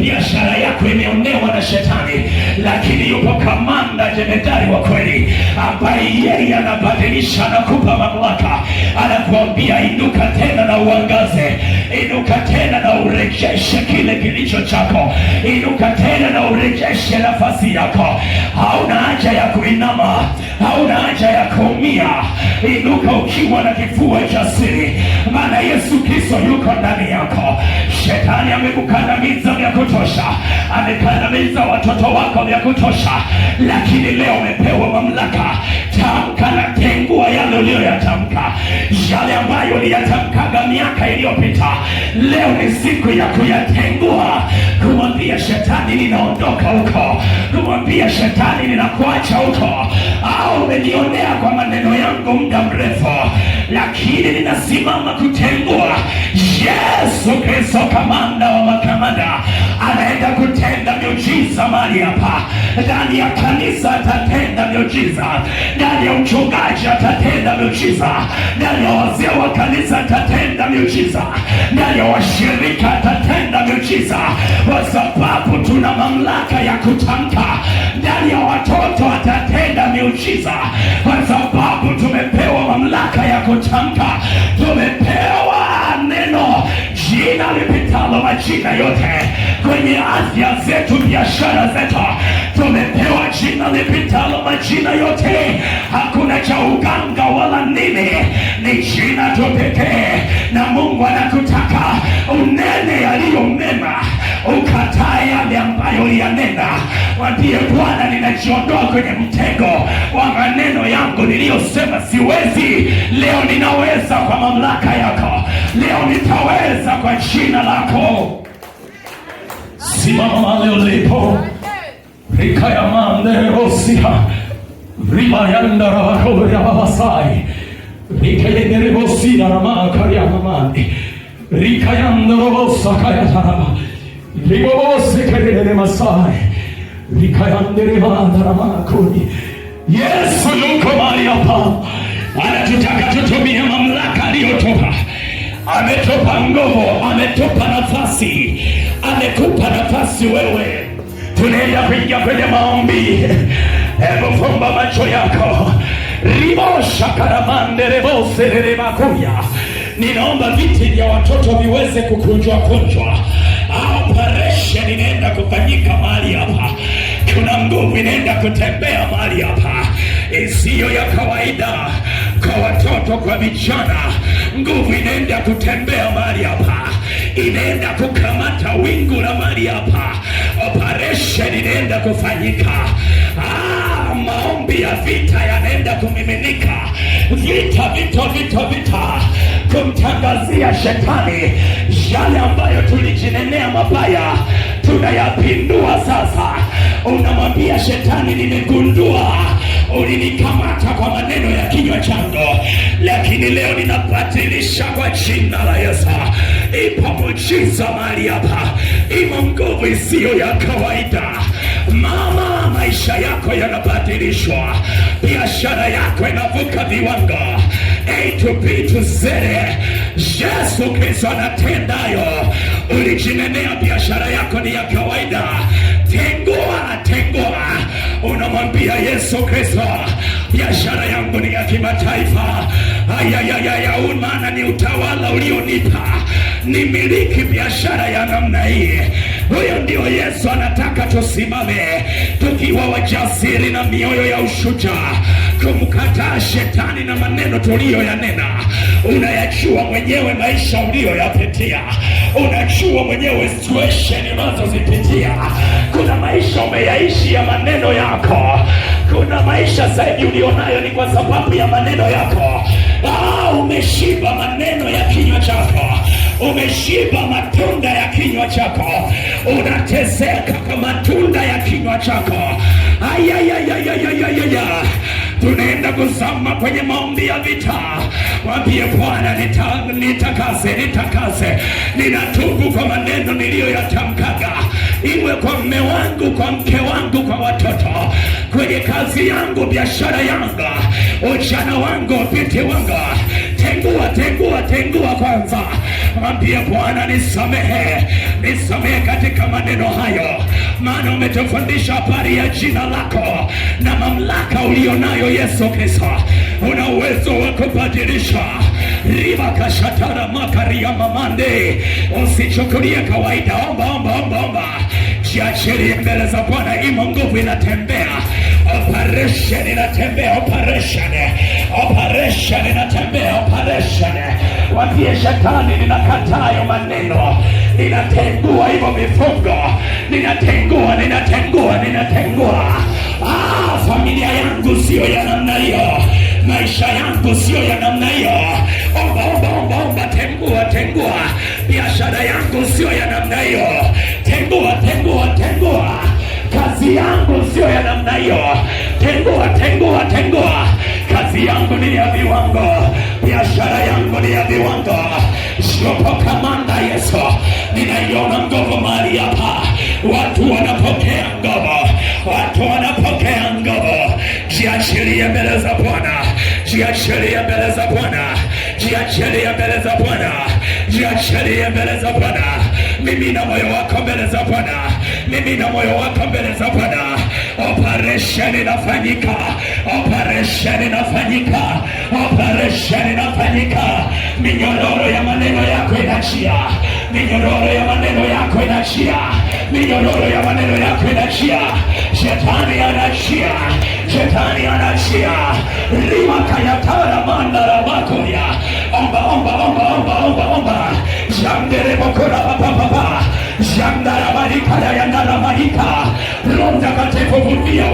biashara yako imeonewa na shetani, lakini lakini yupo kamanda jemedari wa kweli ambaye yeye anabadilisha na kupa mamlaka. Anakuambia inuka tena na uangaze, inuka tena na urejeshe kile kilicho chako, inuka tena na urejeshe nafasi yako. Hauna haja ya kuinama, hauna haja ya kuumia. Inuka ukiwa na kifua jasiri, maana Yesu Kristo yuko ndani yako. Shetani amekukandamiza vya kutosha, amekandamiza watoto wako vya kutosha, lakini leo umepewa mamlaka. Tamka na tengua yale uliyoyatamka, yale ambayo uliyatamkaga miaka iliyopita. Leo ni siku ya kuyatengua, kumwambia shetani ninaondoka huko, kumwambia shetani ninakuacha huko. Au umenionea kwa maneno yangu muda mrefu, lakini ninasimama kutengua. Yesu Kristo kamanda wa makamanda anaenda kutenda miujiza mahali hapa. Ndani ya kanisa atatenda miujiza, ndani ya uchungaji atatenda miujiza, ndani ya wazee wa kanisa atatenda miujiza, ndani ya washirika atatenda miujiza, kwa sababu tuna mamlaka ya kutamka. Ndani ya watoto atatenda miujiza, kwa sababu tumepewa mamlaka ya kutamka. Tumepewa neno, jina lipitalo majina yote, kwenye afya zetu, biashara zetu. Tumepewa jina lipitalo majina yote, hakuna cha uganga wala nini, ni jina tu pekee. Na Mungu anakutaka unene yaliyo mema, ukatae yale ambayo uliyanena. Mwambie Bwana, ninajiondoa kwenye mtego wa maneno yangu niliyosema siwezi. Leo ninaweza kwa mamlaka yako, leo nitaweza kwa jina lako. Simama mahali ulipo. Rikaya mande rosia riba yanda raho ya babasai rikaya nerebosi na rama karia mamani rikayanda rosa kaya tarama ribose kaya masai rikayanda rema rama kuni. Yesu yuko mahali hapa, anatutaka tutumie mamlaka aliyotoka. Ametupa nguvu, ametupa nafasi, amekupa nafasi wewe. Tunaenda kuingia kwenye maombi. Hebu fumba macho yako. Ribosha karamande rebose remakuya. Ninaomba viti vya watoto viweze kukunjwa kunjwa. Operation inaenda kufanyika mahali hapa. Kuna nguvu inaenda kutembea mahali hapa, isiyo ya kawaida kwa watoto, kwa vijana. Nguvu inaenda kutembea mahali hapa, inaenda kukamata wingu la mahali hapa. Operation inaenda kufanyika. Maombi ya vita yanaenda kumiminika. Vita kumtangazia shetani yale ambayo tulijinenea mabaya, tunayapindua sasa. Unamwambia shetani, nimegundua ulinikamata kwa maneno ya kinywa changu, lakini leo ninabatilisha kwa jina la Yesu. Ipo muujiza mahali hapa, imo nguvu isiyo ya kawaida. Mama, maisha yako yanabadilishwa, biashara yako inavuka viwango. A to B to Z. Yesu Kristo anatendayo. Ulijinenea biashara yako ni ya kawaida, tengua. Unamwambia Yesu Kristo, biashara yangu ni ya kimataifa. Maana ni utawala ulionipa, nimiliki biashara ya namna hii. Huyo ndio Yesu anataka tusimame tukiwa wajasiri na mioyo ya ushujaa, kumkataa shetani na maneno tuliyoyanena. Unayajua mwenyewe maisha uliyoyapitia, unajua mwenyewe situation unazozipitia. Kuna maisha umeyaishi ya maneno yako, kuna maisha zaidi ulionayo ni kwa sababu ya maneno yako. Umeshiba maneno ya kinywa chako, umeshiba matunda ya kinywa chako, unateseka kwa matunda ya kinywa chako. Tunaenda kuzama kwenye maombi ya vita. Mwambie Bwana, nitakase. Ninatubu kwa maneno niliyoyatamkaga, iwe kwa mume wangu, kwa mke wangu, kwa watoto, kwenye kazi yangu, biashara yangu, ujana wangu, binti wangu. Tengua kwanza. Mwambie Bwana, nisamehe katika maneno hayo, maana umetufundisha habari ya jina lako na mamlaka ulionayo Yesu Kristo. Una uwezo wa kubadilisha riba kashatara makaria mamande. Usichukulie kawaida. Omba. Jiachilie mbele za Bwana. Imo nguvu inatembea. Operation inatembea. Operation inatembea. Wapie shetani, ninakataa hayo maneno. Ninatengua hivyo vifungo. Ninatengua. Familia yangu sio ya namna hiyo. Maisha yangu sio ya namna hiyo. Omba. Tengua. Biashara yangu sio ya namna hiyo. Tengua. Kazi yangu sio ya namna hiyo. Tengua. Kazi yangu ni ya viwango. Biashara yangu ni ya viwango. Shopokamanda Yesu. Ninaiona nguvu mahali hapa. Watu wanapokea nguvu. Jiachilie mbele za Bwana. Jiachilie mbele za Bwana. Mimina moyo wako mbele za Bwana. Operation inafanyika. Minyororo ya maneno yako inachia. Shetani anachia. Lima kayatara mandara bakoya. Omba. Jandere bokora papa. Jandara barika yandara barika. Roho Mtakatifu vuvia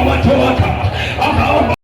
watu wako. Omba.